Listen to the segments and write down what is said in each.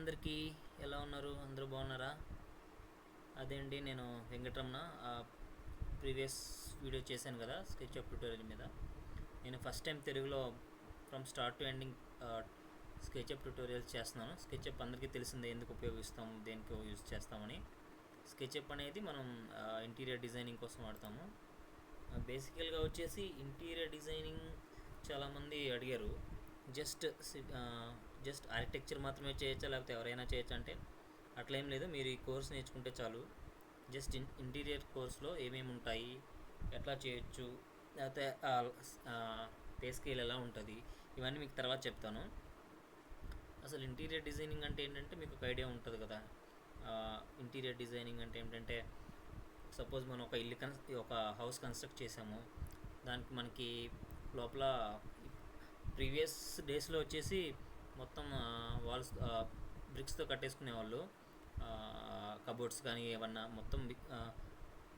అందరికీ ఎలా ఉన్నారు? అందరూ బాగున్నారా? అదే అండి, నేను వెంకటరమణ. ప్రీవియస్ వీడియో చేశాను కదా స్కెచ్అప్ ట్యూటోరియల్ మీద. నేను ఫస్ట్ టైం తెలుగులో from start to ending SketchUp tutorials చేస్తున్నాను. స్కెచ్అప్ అందరికీ తెలిసిందే, ఎందుకు ఉపయోగిస్తాము, దేనికి యూజ్ చేస్తామని. స్కెచ్అప్ అనేది మనం ఇంటీరియర్ డిజైనింగ్ కోసం వాడతాము. బేసికల్గా వచ్చేసి ఇంటీరియర్ డిజైనింగ్ చాలామంది అడిగారు. జస్ట్ జస్ట్ ఆర్కిటెక్చర్ మాత్రమే చేయొచ్చా, లేకపోతే ఎవరైనా చేయొచ్చా అంటే అట్లా ఏం లేదు. మీరు ఈ కోర్స్ నేర్చుకుంటే చాలు. జస్ట్ ఇంటీరియర్ కోర్స్లో ఏమేమి ఉంటాయి, ఎట్లా చేయొచ్చు, లేకపోతే పే స్కేల్ ఎలా ఉంటుంది, ఇవన్నీ మీకు తర్వాత చెప్తాను. అసలు ఇంటీరియర్ డిజైనింగ్ అంటే ఏంటంటే మీకు ఒక ఐడియా ఉంటుంది కదా. ఇంటీరియర్ డిజైనింగ్ అంటే ఏంటంటే, సపోజ్ మనం ఒక హౌస్ కన్స్ట్రక్ట్ చేసాము. దానికి మనకి లోపల ప్రీవియస్ డేస్లో వచ్చేసి మొత్తం వాల్స్ బ్రిక్స్తో కట్టేసుకునేవాళ్ళు. కబోర్డ్స్ కానీ ఏమన్నా మొత్తం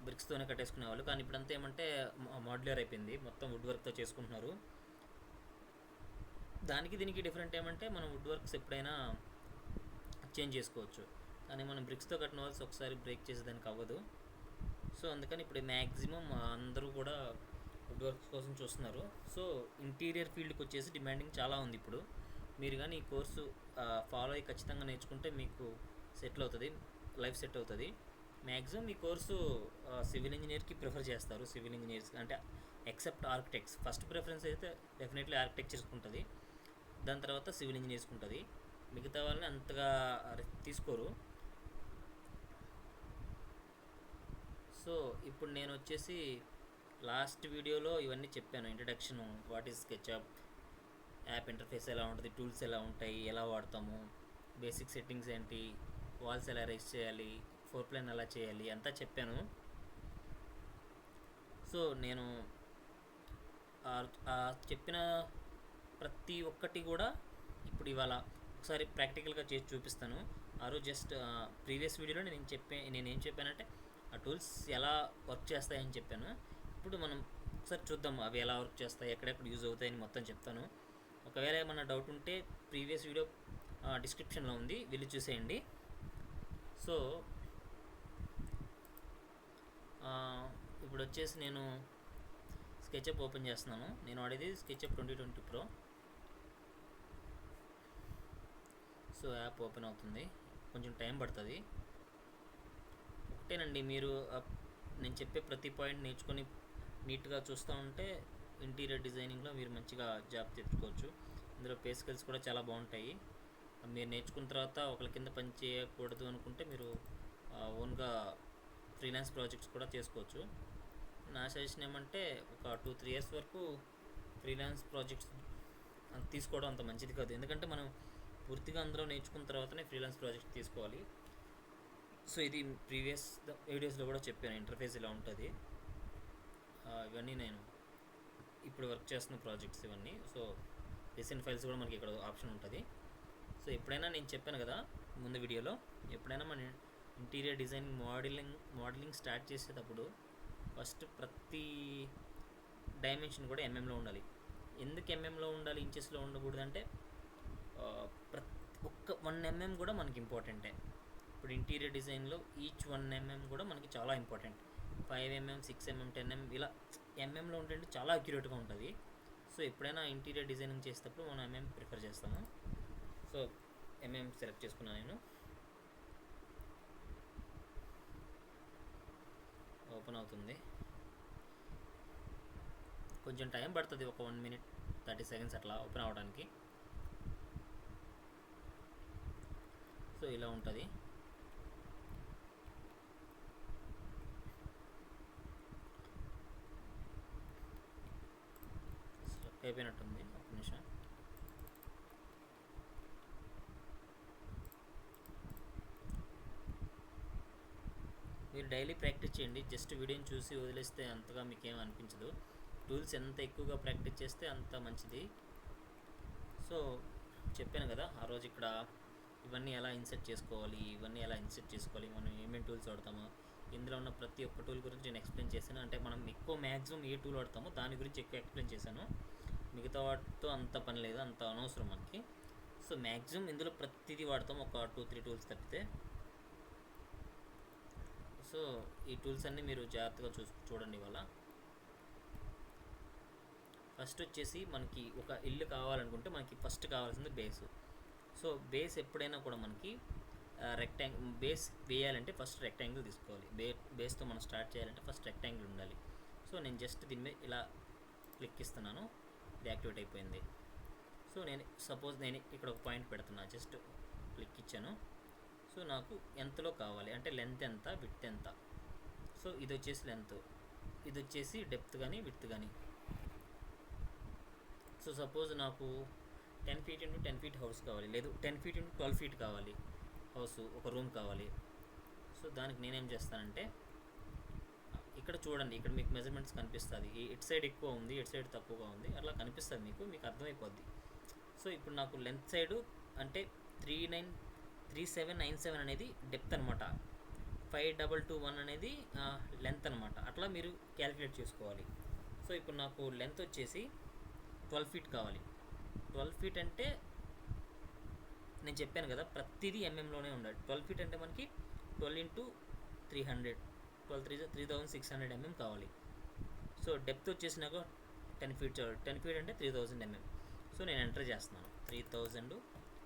బ్రిక్స్తోనే కట్టేసుకునేవాళ్ళు. కానీ ఇప్పుడంతా ఏమంటే మాడ్యులర్ అయిపోయింది, మొత్తం వుడ్ వర్క్తో చేసుకుంటున్నారు. దానికి దీనికి డిఫరెంట్ ఏమంటే, మనం వుడ్ వర్క్స్ ఎప్పుడైనా చేంజ్ చేసుకోవచ్చు. కానీ మనం బ్రిక్స్తో కట్టిన వాల్స్ ఒకసారి బ్రేక్ చేసేదానికి అవ్వదు. సో అందుకని ఇప్పుడు మ్యాక్సిమం అందరూ కూడా వుడ్ వర్క్స్ కోసం చూస్తున్నారు. సో ఇంటీరియర్ ఫీల్డ్కి వచ్చేసి డిమాండింగ్ చాలా ఉంది ఇప్పుడు. మీరు కానీ ఈ కోర్సు ఫాలో అయ్యి ఖచ్చితంగా నేర్చుకుంటే మీకు సెటిల్ అవుతుంది, లైఫ్ సెట్ అవుతుంది. మ్యాక్సిమం ఈ కోర్సు సివిల్ ఇంజనీర్కి ప్రిఫర్ చేస్తారు. సివిల్ ఇంజనీర్స్ అంటే ఎక్సెప్ట్ ఆర్కిటెక్ట్స్. ఫస్ట్ ప్రిఫరెన్స్ అయితే డెఫినెట్లీ ఆర్కిటెక్చర్స్కి ఉంటుంది, దాని తర్వాత సివిల్ ఇంజనీర్స్కి ఉంటుంది. మిగతా వాళ్ళని అంతగా తీసుకోరు. సో ఇప్పుడు నేను వచ్చేసి లాస్ట్ వీడియోలో ఇవన్నీ చెప్పాను. Introduction, what is SketchUp, app interface ఎలా ఉంటుంది, టూల్స్ ఎలా ఉంటాయి, ఎలా వాడతాము, బేసిక్ సెట్టింగ్స్ ఏంటి, వాల్స్ ఎలా రైస్ చేయాలి, ఫ్లోర్ ప్లాన్ ఎలా చేయాలి అంతా చెప్పాను. సో నేను చెప్పిన ప్రతి ఒక్కటి కూడా ఇప్పుడు ఇవాళ ఒకసారి ప్రాక్టికల్గా చేసి చూపిస్తాను. ఆ రోజు జస్ట్ ప్రీవియస్ వీడియోలో నేనేం చెప్పానంటే ఆ టూల్స్ ఎలా వర్క్ చేస్తాయని చెప్పాను. ఇప్పుడు మనం ఒకసారి చూద్దాం అవి ఎలా వర్క్ చేస్తాయి, ఎక్కడెక్కడ యూజ్ అవుతాయని మొత్తం చెప్తాను. ఒకవేళ ఏమన్నా డౌట్ ఉంటే ప్రీవియస్ వీడియో డిస్క్రిప్షన్లో ఉంది, వెళ్ళి చూసేయండి. సో ఇప్పుడు వచ్చేసి నేను స్కెచ్అప్ ఓపెన్ చేస్తున్నాను. నేను వాడేది SketchUp 2020 Pro. So app open అవుతుంది, కొంచెం టైం పడుతుంది. ఒకటేనండి, మీరు నేను చెప్పే ప్రతి పాయింట్ నేర్చుకొని నీట్గా చూస్తూ ఉంటే ఇంటీరియర్ డిజైనింగ్లో మీరు మంచిగా జాబ్ తెచ్చుకోవచ్చు. ఇందులో పే స్కేల్స్ కూడా చాలా బాగుంటాయి. మీరు నేర్చుకున్న తర్వాత ఒకరి కింద పని చేయకూడదు అనుకుంటే మీరు ఓన్గా ఫ్రీలాన్స్ ప్రాజెక్ట్స్ కూడా చేసుకోవచ్చు. నా సజెషన్ ఏమంటే ఒక 2-3 years వరకు ఫ్రీలాన్స్ ప్రాజెక్ట్స్ తీసుకోవడం అంత మంచిది కాదు. ఎందుకంటే మనం పూర్తిగా అందులో నేర్చుకున్న తర్వాతనే ఫ్రీలాన్స్ ప్రాజెక్ట్ తీసుకోవాలి. సో ఇది ప్రీవియస్ వీడియోస్లో కూడా చెప్పాను, ఇంటర్ఫేస్ ఇలా ఉంటుంది. ఇవన్నీ నేను ఇప్పుడు వర్క్ చేస్తున్న ప్రాజెక్ట్స్ ఇవన్నీ. సో రీసెంట్ ఫైల్స్ కూడా మనకి ఇక్కడ ఆప్షన్ ఉంటుంది. సో ఎప్పుడైనా నేను చెప్పాను కదా ముందు వీడియోలో, ఎప్పుడైనా మన ఇంటీరియర్ డిజైనింగ్ మోడలింగ్ స్టార్ట్ చేసేటప్పుడు ఫస్ట్ ప్రతి డైమెన్షన్ కూడా ఎంఎంలో ఉండాలి. ఎందుకు ఎంఎంలో ఉండాలి, ఇంచెస్లో ఉండకూడదు అంటే ప్రతి ఒక్క 1 mm కూడా మనకి ఇంపార్టెంటే. ఇప్పుడు ఇంటీరియర్ డిజైన్లో ఈచ్ 1 mm కూడా మనకి చాలా ఇంపార్టెంట్. 5 mm, 6 mm, 10 mm ఇలా ఎంఎంలో ఉంటే చాలా అక్యురేట్గా ఉంటుంది. సో ఎప్పుడైనా ఇంటీరియర్ డిజైనింగ్ చేసేటప్పుడు మనం ఎంఎం ప్రిఫర్ చేస్తాము. సో ఎంఎం సెలెక్ట్ చేసుకున్నాను నేను. ఓపెన్ అవుతుంది, కొంచెం టైం పడుతుంది, ఒక 1 minute 30 seconds అట్లా ఓపెన్ అవ్వడానికి. సో ఇలా ఉంటుంది. స్టక్ అయిపోయినట్టుంది, ఒక నిమిషం. మీరు డైలీ ప్రాక్టీస్ చేయండి. జస్ట్ వీడియోని చూసి వదిలేస్తే అంతగా మీకేం అనిపించదు. టూల్స్ ఎంత ఎక్కువగా ప్రాక్టీస్ చేస్తే అంత మంచిది. సో చెప్పాను కదా ఆ రోజు ఇక్కడ ఇవన్నీ ఎలా ఇన్సర్ట్ చేసుకోవాలి, మనం ఏమేమి టూల్స్ వాడతామో, ఇందులో ఉన్న ప్రతి ఒక్క టూల్ గురించి నేను ఎక్స్ప్లెయిన్ చేశాను. అంటే మనం మ్యాక్సిమం ఏ టూల్ వాడతామో దాని గురించి ఎక్కువ ఎక్స్ప్లెయిన్ చేశాను. మిగతా వాటితో అంత పని లేదు, అంత అనవసరం మనకి. సో మ్యాక్సిమం ఇందులో ప్రతిదీ వాడతాం, ఒక 2-3 టూల్స్ తప్పితే. సో ఈ టూల్స్ అన్నీ మీరు జాగ్రత్తగా చూడండి. ఇవాళ ఫస్ట్ వచ్చేసి మనకి ఒక ఇల్లు కావాలనుకుంటే మనకి ఫస్ట్ కావాల్సింది బేస్. సో బేస్ ఎప్పుడైనా కూడా మనకి బేస్ వేయాలంటే ఫస్ట్ రెక్టాంగిల్ తీసుకోవాలి. బేస్తో మనం స్టార్ట్ చేయాలంటే ఫస్ట్ రెక్టాంగిల్ ఉండాలి. సో నేను జస్ట్ దీని మీద ఇలా క్లిక్ ఇస్తున్నాను, ఇది యాక్టివేట్ అయిపోయింది. సో నేను ఇక్కడ ఒక పాయింట్ పెడుతున్నా, జస్ట్ క్లిక్ ఇచ్చాను. సో నాకు ఎంతలో కావాలి అంటే లెంత్ ఎంత, విడ్త్ ఎంత. సో ఇది వచ్చేసి లెంత్, ఇది వచ్చేసి డెప్త్ కానీ విడ్త్ కానీ. సో సపోజ్ నాకు 10 feet ఇంటూ 10 feet హౌస్ కావాలి, లేదు 10 feet ఇంటూ 12 feet కావాలి హౌస్, ఒక రూమ్ కావాలి. సో దానికి నేనేం చేస్తానంటే ఇక్కడ చూడండి, ఇక్కడ మీకు మెజర్మెంట్స్ కనిపిస్తుంది. ఇటు సైడ్ ఎక్కువ ఉంది, ఇటు సైడ్ తక్కువగా ఉంది, అట్లా కనిపిస్తుంది, మీకు అర్థమైపోద్ది. సో ఇప్పుడు నాకు లెంత్ సైడు అంటే 3797 అనేది డెప్త్ అనమాట, 5221 అనేది లెంత్ అనమాట. అట్లా మీరు క్యాలిక్యులేట్ చేసుకోవాలి. సో ఇప్పుడు నాకు లెంత్ వచ్చేసి 12 feet కావాలి. 12 feet అంటే నేను చెప్పాను కదా ప్రతిదీ ఎంఎంలోనే ఉండాలి. 12 feet అంటే మనకి 12 into 300, 3600 mm కావాలి. సో డెప్త్ వచ్చేసి నాకు 10 feet, 10 feet అంటే 3000 mm. సో నేను ఎంటర్ చేస్తున్నాను 3000,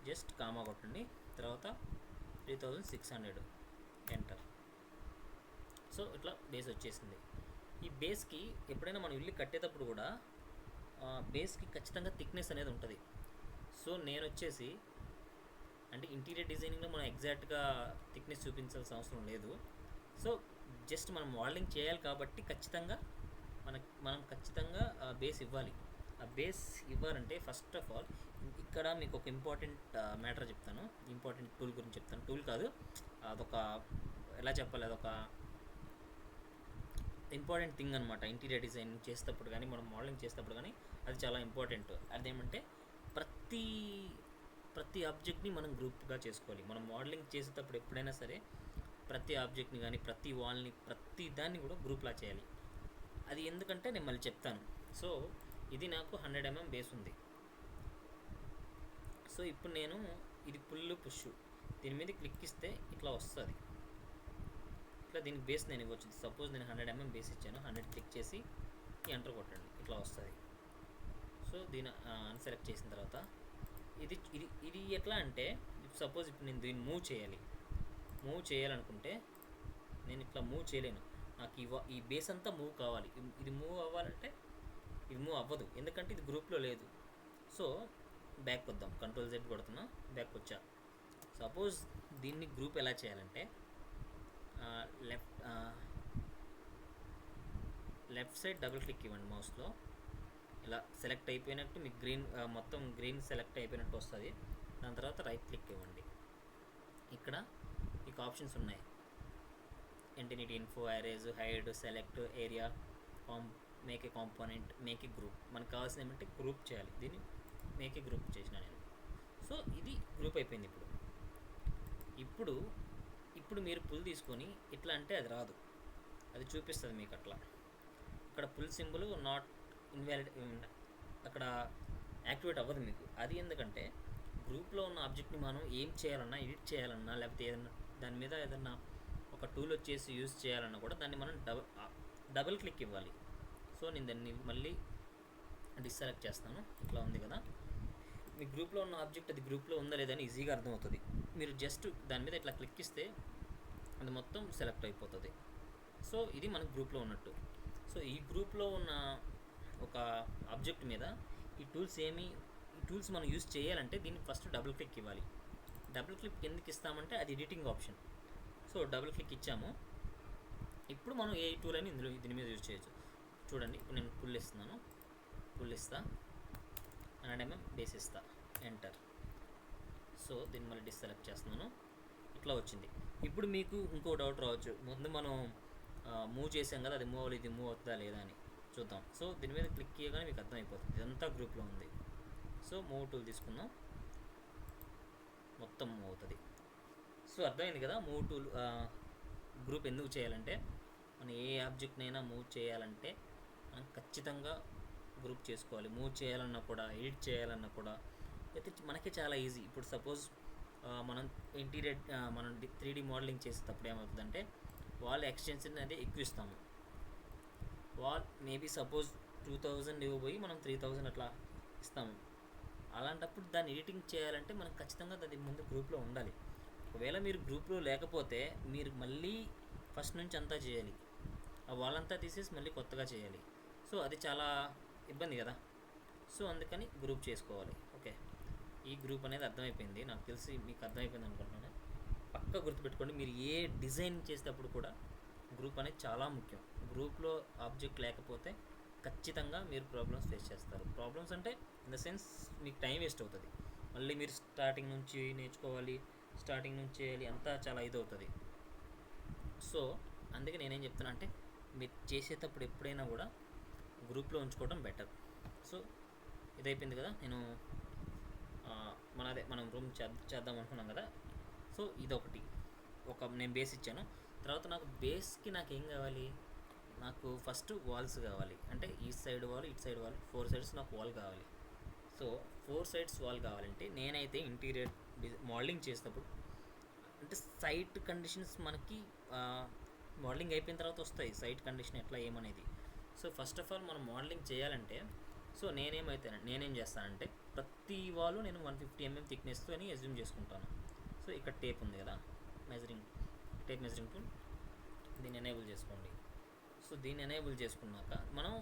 జస్ట్ కామా కొట్టండి, తర్వాత 3600 ఎంటర్. సో ఇట్లా బేస్ వచ్చేసింది. ఈ బేస్కి ఎప్పుడైనా మనం ఇల్లు కట్టేటప్పుడు కూడా బేస్కి ఖచ్చితంగా థిక్నెస్ అనేది ఉంటుంది. సో నేను వచ్చేసి అంటే ఇంటీరియర్ డిజైనింగ్లో మనం ఎగ్జాక్ట్గా థిక్నెస్ చూపించాల్సిన అవసరం లేదు. సో జస్ట్ మనం మోడలింగ్ చేయాలి కాబట్టి ఖచ్చితంగా మనం ఖచ్చితంగా బేస్ ఇవ్వాలి. ఆ బేస్ ఇవ్వాలంటే ఫస్ట్ ఆఫ్ ఆల్ ఇక్కడ మీకు ఒక ఇంపార్టెంట్ మ్యాటర్ చెప్తాను, ఇంపార్టెంట్ టూల్ గురించి చెప్తాను. టూల్ కాదు, అదొక ఎలా చెప్పాలి, అదొక ఇంపార్టెంట్ థింగ్ అనమాట. ఇంటీరియర్ డిజైన్ చేసేటప్పుడు కానీ మనం మోడలింగ్ చేసేటప్పుడు కానీ అది చాలా ఇంపార్టెంట్. అదేమంటే ప్రతి ఆబ్జెక్ట్ని మనం గ్రూప్గా చేసుకోవాలి. మనం మోడలింగ్ చేసేటప్పుడు ఎప్పుడైనా సరే ప్రతి ఆబ్జెక్ట్ని కానీ ప్రతి వాల్ని ప్రతి దాన్ని కూడా గ్రూప్లా చేయాలి. అది ఎందుకంటే నేను మళ్ళీ చెప్తాను. సో ఇది నాకు 100 mm బేస్ ఉంది. సో ఇప్పుడు నేను ఇది పుష్ దీని మీద క్లిక్ ఇస్తే ఇట్లా వస్తుంది. ఇట్లా దీనికి బేస్ నేను ఇవ్వచ్చు. సపోజ్ నేను 100 mm బేస్ ఇచ్చాను, 100 క్లిక్ చేసి ఎంటర్ కొట్టండి, ఇట్లా వస్తుంది. సో దీన్ని అన్సెలెక్ట్ చేసిన తర్వాత ఇది ఎట్లా అంటే సపోజ్ ఇప్పుడు నేను దీన్ని మూవ్ చేయాలనుకుంటే నేను ఇట్లా మూవ్ చేయలేను. నాకు ఈ బేస్ అంతా మూవ్ కావాలి. ఇది మూవ్ అవ్వాలంటే ఇది మూవ్ అవ్వదు, ఎందుకంటే ఇది గ్రూప్లో లేదు. సో బ్యాక్ వద్దాం, Ctrl Z కొడుతున్నా, బ్యాక్ వచ్చా. సపోజ్ దీన్ని గ్రూప్ ఎలా చేయాలంటే లెఫ్ట్ సైడ్ డబుల్ క్లిక్ ఇవ్వండి మౌస్లో, ఇలా సెలెక్ట్ అయిపోయినట్టు మీకు మొత్తం గ్రీన్ సెలెక్ట్ అయిపోయినట్టు వస్తుంది. దాని తర్వాత రైట్ క్లిక్ ఇవ్వండి. ఇక్కడ మీకు ఆప్షన్స్ ఉన్నాయి, entity info, erase, hide, select, area, make a component, make a group. మనకు కావాల్సింది ఏమంటే గ్రూప్ చేయాలి. దీన్ని మేక్ ఏ గ్రూప్ చేసిన నేను. సో ఇది గ్రూప్ అయిపోయింది. ఇప్పుడు మీరు పుల్ తీసుకొని ఇట్లా అంటే అది రాదు, అది చూపిస్తుంది మీకు అట్లా. అక్కడ పుల్ సింబల్ నాట్ ఇన్వాలిడ్, అక్కడ యాక్టివేట్ అవ్వదు మీకు. అది ఎందుకంటే గ్రూప్లో ఉన్న ఆబ్జెక్ట్ని మనం ఏం చేయాలన్నా, ఎడిట్ చేయాలన్నా, లేకపోతే ఏదన్నా దాని మీద ఏదన్నా ఒక టూల్ వచ్చేసి యూజ్ చేయాలన్నా కూడా దాన్ని మనం డబుల్ క్లిక్ ఇవ్వాలి. సో నేను దాన్ని మళ్ళీ డిస్సెలెక్ట్ చేస్తాను. ఇట్లా ఉంది కదా, మీ గ్రూప్లో ఉన్న ఆబ్జెక్ట్ అది గ్రూప్లో ఉందా లేదని ఈజీగా అర్థమవుతుంది. మీరు జస్ట్ దాని మీద ఇట్లా క్లిక్ ఇస్తే అది మొత్తం సెలెక్ట్ అయిపోతుంది. సో ఇది మన గ్రూప్లో ఉన్నట్టు. సో ఈ గ్రూప్లో ఉన్న ఒక ఆబ్జెక్ట్ మీద ఈ టూల్స్ మనం యూజ్ చేయాలంటే దీన్ని ఫస్ట్ డబుల్ క్లిక్ ఇవ్వాలి. డబుల్ క్లిక్ ఎందుకు ఇస్తామంటే అది editing option. So double click ఇచ్చాము. ఇప్పుడు మనం ఏ టూల్ అని దీని మీద యూజ్ చేయొచ్చు. చూడండి, ఇప్పుడు నేను పుల్ ఇస్తా, 100 mm బేస్ ఇస్తా, ఎంటర్. సో దీన్ని మళ్ళీ డిస్సెలెక్ట్ చేస్తున్నాను, ఇట్లా వచ్చింది. ఇప్పుడు మీకు ఇంకో డౌట్ రావచ్చు, ముందు మనం మూవ్ చేసాం కదా, అది మూవ్ అవ్వాలి, ఇది మూవ్ అవుతుందా లేదా అని చూద్దాం. సో దీని మీద క్లిక్ చేయగానే మీకు అర్థమైపోతుంది ఇదంతా గ్రూప్లో ఉంది. సో మూవ్ టూల్ తీసుకుందాం, మొత్తం మూవ్ అవుతుంది. సో అర్థమైంది కదా మూవ్ టూల్ గ్రూప్ ఎందుకు చేయాలంటే, మనం ఏ ఆబ్జెక్ట్నైనా మూవ్ చేయాలంటే మనం ఖచ్చితంగా గ్రూప్ చేసుకోవాలి. మూవ్ చేయాలన్నా కూడా, ఎడిట్ చేయాలన్నా కూడా అయితే మనకి చాలా ఈజీ. ఇప్పుడు సపోజ్ మనం ఇంటీరియర్ మనం 3D మోడలింగ్ చేసేటప్పుడు ఏమవుతుందంటే వాల్ ఎక్స్టెన్షన్ అనేది ఎక్కువ ఇస్తాము. వాల్ మేబీ సపోజ్ 2000 ఇవ్వబోయి మనం 3000 అట్లా ఇస్తాము. అలాంటప్పుడు దాన్ని ఎడిటింగ్ చేయాలంటే మనకు ఖచ్చితంగా అది ముందు గ్రూప్లో ఉండాలి. ఒకవేళ మీరు గ్రూప్లో లేకపోతే మీరు మళ్ళీ ఫస్ట్ నుంచి అంతా చేయాలి. ఆ వాల్ అంతా తీసేసి మళ్ళీ కొత్తగా చేయాలి. సో అది చాలా ఇబ్బంది కదా. సో అందుకని గ్రూప్ చేసుకోవాలి. ఓకే, ఈ గ్రూప్ అనేది అర్థమైపోయింది. నాకు తెలిసి మీకు అర్థమైపోయింది అనుకుంటున్నాను. పక్కా గుర్తుపెట్టుకోండి, మీరు ఏ డిజైన్ చేసేటప్పుడు కూడా గ్రూప్ అనేది చాలా ముఖ్యం. గ్రూప్లో ఆబ్జెక్ట్ లేకపోతే ఖచ్చితంగా మీరు ప్రాబ్లమ్స్ ఫేస్ చేస్తారు. ప్రాబ్లమ్స్ అంటే ఇన్ ద సెన్స్ మీకు టైం వేస్ట్ అవుతుంది. మళ్ళీ మీరు స్టార్టింగ్ నుంచి నేర్చుకోవాలి, స్టార్టింగ్ నుంచి చేయాలి, అంతా చాలా ఇది అవుతుంది. సో అందుకే నేనేం చెప్తున్నా అంటే మీరు చేసేటప్పుడు ఎప్పుడైనా కూడా గ్రూప్లో ఉంచుకోవడం బెటర్. సో ఇదైపోయింది కదా. మనం రూమ్ చేద్దాం అనుకున్నాం కదా. సో ఇదొకటి నేను బేస్ ఇచ్చాను. తర్వాత నాకు బేస్కి నాకు ఏం కావాలి, నాకు ఫస్ట్ వాల్స్ కావాలి. అంటే ఈ సైడ్ వాల్, ఇటు సైడ్ వాల్, 4 సైడ్స్ నాకు వాల్ కావాలి. సో 4 సైడ్స్ వాల్ కావాలంటే నేనైతే ఇంటీరియర్ మోడలింగ్ చేసేటప్పుడు అంటే సైట్ కండిషన్స్ మనకి మోడలింగ్ అయిపోయిన తర్వాత వస్తాయి, సైట్ కండిషన్ ఎట్లా ఏమనేది. సో ఫస్ట్ ఆఫ్ ఆల్ మనం మోడలింగ్ చేయాలంటే సో నేనేం చేస్తానంటే ప్రతి వాల్ నేను 150 mm థిక్నెస్ అని అజ్యూమ్ చేసుకుంటాను. సో ఇక్కడ టేప్ ఉంది కదా, టేప్ మెజరింగ్ టూల్, దీన్ని ఎనేబుల్ చేసుకోండి. సో దీన్ని ఎనేబుల్ చేసుకున్నాక మనం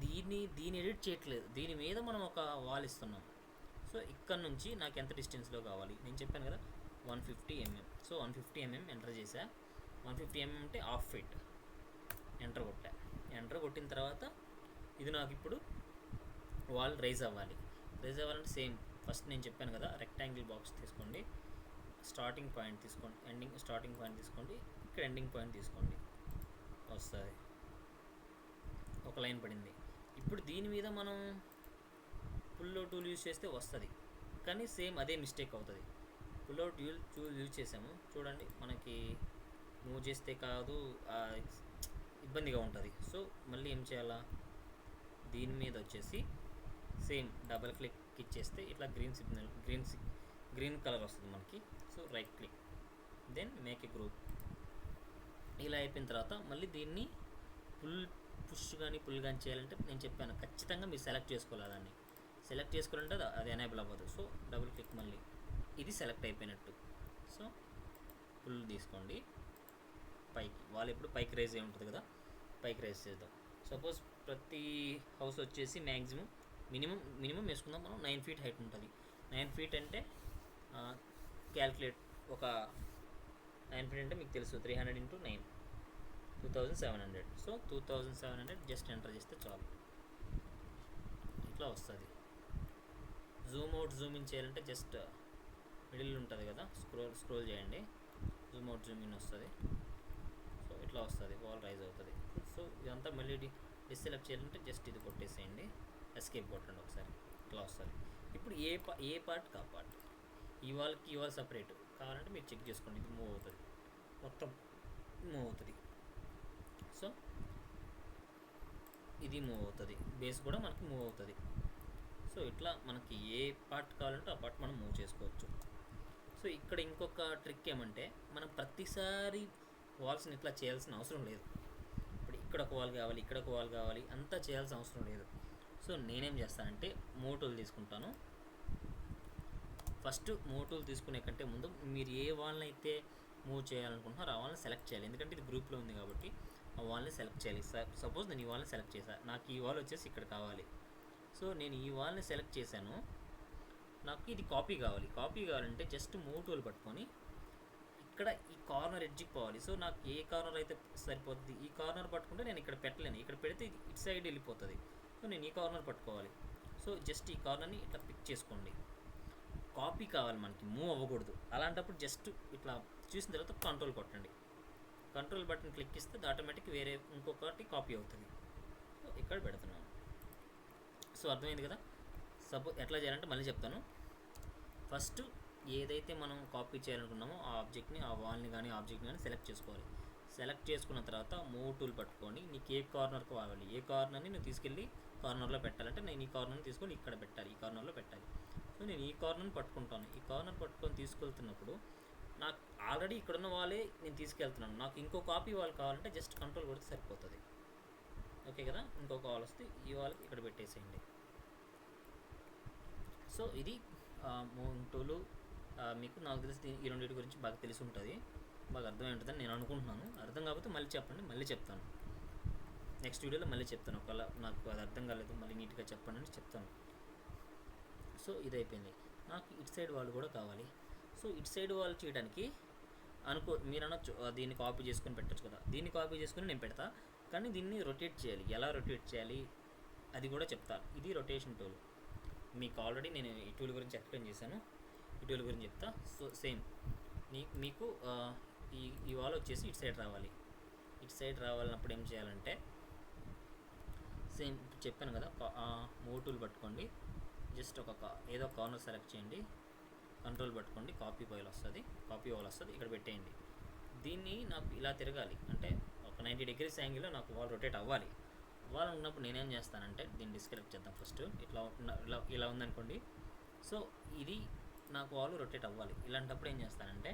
దీన్ని ఎడిట్ చేయట్లేదు, దీని మీద మనం ఒక వాల్ ఇస్తున్నాం. సో ఇక్కడ నుంచి నాకు ఎంత డిస్టెన్స్లో కావాలి, నేను చెప్పాను కదా 150 mm. సో 150 mm ఎంటర్ చేసా. 150 mm అంటే హాఫ్ ఫీట్. ఎంటర్ కొట్టిన తర్వాత ఇది నాకు ఇప్పుడు వాల్ రైజ్ అవ్వాలంటే సేమ్ ఫస్ట్ నేను చెప్పాను కదా, రెక్టాంగిల్ బాక్స్ తీసుకోండి, స్టార్టింగ్ పాయింట్ తీసుకోండి, స్టార్టింగ్ పాయింట్ తీసుకోండి, ఇక్కడ ఎండింగ్ పాయింట్ తీసుకోండి, వస్తుంది. ఒక లైన్ పడింది. ఇప్పుడు దీని మీద మనం పుల్ టూల్ యూజ్ చేస్తే వస్తుంది, కానీ సేమ్ అదే మిస్టేక్ అవుతుంది. పుల్ అవుట్ టూల్ యూజ్ చేసాము చూడండి, మనకి మూవ్ చేస్తే కాదు, ఇబ్బందిగా ఉంటుంది. సో మళ్ళీ ఏం చేయాలా, దీని మీద వచ్చేసి సేమ్ డబల్ క్లిక్ ఇచ్చేస్తే ఇట్లా గ్రీన్ కలర్ వస్తుంది మనకి. So right click, then make a group. ఇలా అయిపోయిన తర్వాత మళ్ళీ దీన్ని పుష్ కానీ చేయాలంటే నేను చెప్పాను ఖచ్చితంగా మీరు సెలెక్ట్ చేసుకోవాలి. దాన్ని సెలెక్ట్ చేసుకోవాలంటే అది ఎనేబుల్ అవ్వదు. సో డబుల్ క్లిక్, మళ్ళీ ఇది సెలెక్ట్ అయిపోయినట్టు. సో పుల్ తీసుకోండి పైకి, వాళ్ళు ఎప్పుడు పైకి రైజ్ అయి ఉంటుంది కదా, పైకి రైజ్ చేద్దాం. సపోజ్ ప్రతి హౌస్ వచ్చేసి మ్యాక్సిమం మినిమం వేసుకుందాం మనం 9 feet హైట్ ఉంటుంది. 9 feet అంటే క్యాల్కులేట్, ఒక 9 feet అంటే మీకు తెలుసు 300 × 9 2700. సో 2700 జస్ట్ ఎంటర్ చేస్తే చాలు, ఇట్లా వస్తుంది. జూమ్ అవుట్ జూమ్ ఇన్ చేయాలంటే జస్ట్ మిడిల్ ఉంటుంది కదా, స్క్రోల్ చేయండి, జూమ్ అవుట్ జూమ్ ఇన్ వస్తుంది. సో ఇట్లా వస్తుంది, వాల్ రైజ్ అవుతుంది. సో ఇదంతా మళ్ళీ డిసెలెక్ట్ చేయాలంటే జస్ట్ ఇది కొట్టేసేయండి, ఎస్కేప్ కొట్టండి ఒకసారి, ఇట్లా వస్తుంది. ఇప్పుడు ఏ పార్ట్ కా పార్ట్, ఈ వాల్ సపరేట్ కావాలంటే మీరు చెక్ చేసుకోండి, ఇది మూవ్ అవుతుంది, మొత్తం మూవ్ అవుతుంది. సో ఇది మూవ్ అవుతుంది, బేస్ కూడా మనకి మూవ్ అవుతుంది. సో ఇట్లా మనకి ఏ పార్ట్ కావాలంటే ఆ పార్ట్ మనం మూవ్ చేసుకోవచ్చు. సో ఇక్కడ ఇంకొక ట్రిక్ ఏమంటే మనం ప్రతిసారి వాల్స్ని ఇట్లా చేయాల్సిన అవసరం లేదు. ఇప్పుడు ఇక్కడ ఒక వాల్ కావాలి, ఇక్కడ ఒక వాల్ కావాలి, అంతా చేయాల్సిన అవసరం లేదు. సో నేనేం చేస్తానంటే మూవ్ టూల్ తీసుకుంటాను. ఫస్ట్ మూవ్ టూల్ తీసుకునే కంటే ముందు మీరు ఏ వాల్ని అయితే మూవ్ చేయాలనుకుంటున్నారో ఆ వాల్ని సెలెక్ట్ చేయాలి. ఎందుకంటే ఇది గ్రూప్లో ఉంది కాబట్టి ఆ వాల్ని సెలెక్ట్ చేయాలి. సపోజ్ నేను ఈ వాల్ని సెలెక్ట్ చేశాను, నాకు ఈ వాల్ వచ్చేసి ఇక్కడ కావాలి. సో నేను ఈ వాల్ని సెలెక్ట్ చేశాను, నాకు ఇది కాపీ కావాలంటే జస్ట్ మూవ్ టూల్ పట్టుకొని ఇక్కడ ఈ కార్నర్ ఎడ్జ్కి పోవాలి. సో నాకు ఏ కార్నర్ అయితే సరిపోతుంది, ఈ కార్నర్ పట్టుకుంటే నేను ఇక్కడ పెట్టలేను, ఇక్కడ పెడితే ఇది ఇటు సైడ్ వెళ్ళిపోతుంది. సో నేను ఈ కార్నర్ పట్టుకోవాలి. సో జస్ట్ ఈ కార్నర్ని ఇట్లా పిక్ చేసుకోండి. కాపీ కావాలి మనకి, మూవ్ అవ్వకూడదు. అలాంటప్పుడు జస్ట్ ఇట్లా చూసిన తర్వాత కంట్రోల్ కొట్టండి, కంట్రోల్ బటన్ క్లిక్ ఇస్తే ఆటోమేటిక్ వేరే ఇంకొకటి కాపీ అవుతుంది. సో ఇక్కడ పెడుతున్నాను. సో అర్థమైంది కదా. సపోజ్ ఎట్లా చేయాలంటే మళ్ళీ చెప్తాను. ఫస్ట్ ఏదైతే మనం కాపీ చేయాలనుకున్నామో ఆ ఆబ్జెక్ట్ని, ఆ వాల్ని కానీ ఆబ్జెక్ట్ని కానీ సెలెక్ట్ చేసుకోవాలి. సెలెక్ట్ చేసుకున్న తర్వాత మూవ్ టూల్ పట్టుకొని నీకు ఏ కార్నర్కి కావాలి, ఏ కార్నర్ని నువ్వు తీసుకెళ్ళి కార్నర్లో పెట్టాలంటే నేను ఈ కార్నర్ని తీసుకొని ఇక్కడ పెట్టాలి, ఈ కార్నర్లో పెట్టాలి. సో నేను ఈ కార్నర్ని పట్టుకుంటాను. ఈ కార్నర్ పట్టుకొని తీసుకెళ్తున్నప్పుడు నాకు ఆల్రెడీ ఇక్కడున్న వాళ్ళే నేను తీసుకెళ్తున్నాను. నాకు ఇంకో కాపీ వాళ్ళు కావాలంటే జస్ట్ కంట్రోల్ కొడితే సరిపోతుంది. ఓకే కదా, ఇంకొక వాల్ వస్తే ఈ వాళ్ళకి ఇక్కడ పెట్టేసేయండి. సో ఇది మూవింగ్ టూలు. మీకు నాకు తెలిసి ఈ రెండింటి గురించి బాగా తెలిసి ఉంటుంది, బాగా అర్థమై ఉంటుందని నేను అనుకుంటున్నాను. అర్థం కాకపోతే మళ్ళీ చెప్పండి, మళ్ళీ చెప్తాను. నెక్స్ట్ వీడియోలో మళ్ళీ చెప్తాను. ఒకవేళ నాకు అది అర్థం కాలేదు మళ్ళీ నీట్గా చెప్పండి అని చెప్తాను. సో ఇది అయిపోయింది. నాకు ఇటు సైడ్ వాళ్ళు కూడా కావాలి. సో ఇటు సైడ్ వాళ్ళు చేయడానికి మీరు అనొచ్చు దీన్ని కాపీ చేసుకొని పెట్టచ్చు కదా. దీన్ని కాపీ చేసుకొని నేను పెడతా, కానీ దీన్ని రొటేట్ చేయాలి. ఎలా రొటేట్ చేయాలి అది కూడా చెప్తా. ఇది రొటేషన్ టూల్. మీకు ఆల్రెడీ నేను ఈ టూల్ గురించి ఎక్స్ప్లెయిన్ చేశాను, ఈ టూల్ గురించి చెప్తా. సో సేమ్ మీకు ఈ వాల్ వచ్చేసి ఇటు సైడ్ రావాలి. ఇటు సైడ్ రావాలన్నప్పుడు ఏం చేయాలంటే సేమ్ చెప్పాను కదా, మూవ్ టూల్ పట్టుకోండి. జస్ట్ ఏదో కార్నర్ సెలెక్ట్ చేయండి, కంట్రోల్ పట్టుకోండి, కాపీ వాల్ వస్తుంది, ఇక్కడ పెట్టేయండి. దీన్ని నాకు ఇలా తిరగాలి అంటే ఒక 90 degrees యాంగిల్లో నాకు వాల్ రొటేట్ అవ్వాలి. ఉన్నప్పుడు నేనేం చేస్తానంటే దీన్ని డిస్కనెక్ట్ చేద్దాం ఫస్ట్. ఇలా ఉందనుకోండి. సో ఇది నాకు వాల్ రొటేట్ అవ్వాలి. ఇలాంటప్పుడు ఏం చేస్తానంటే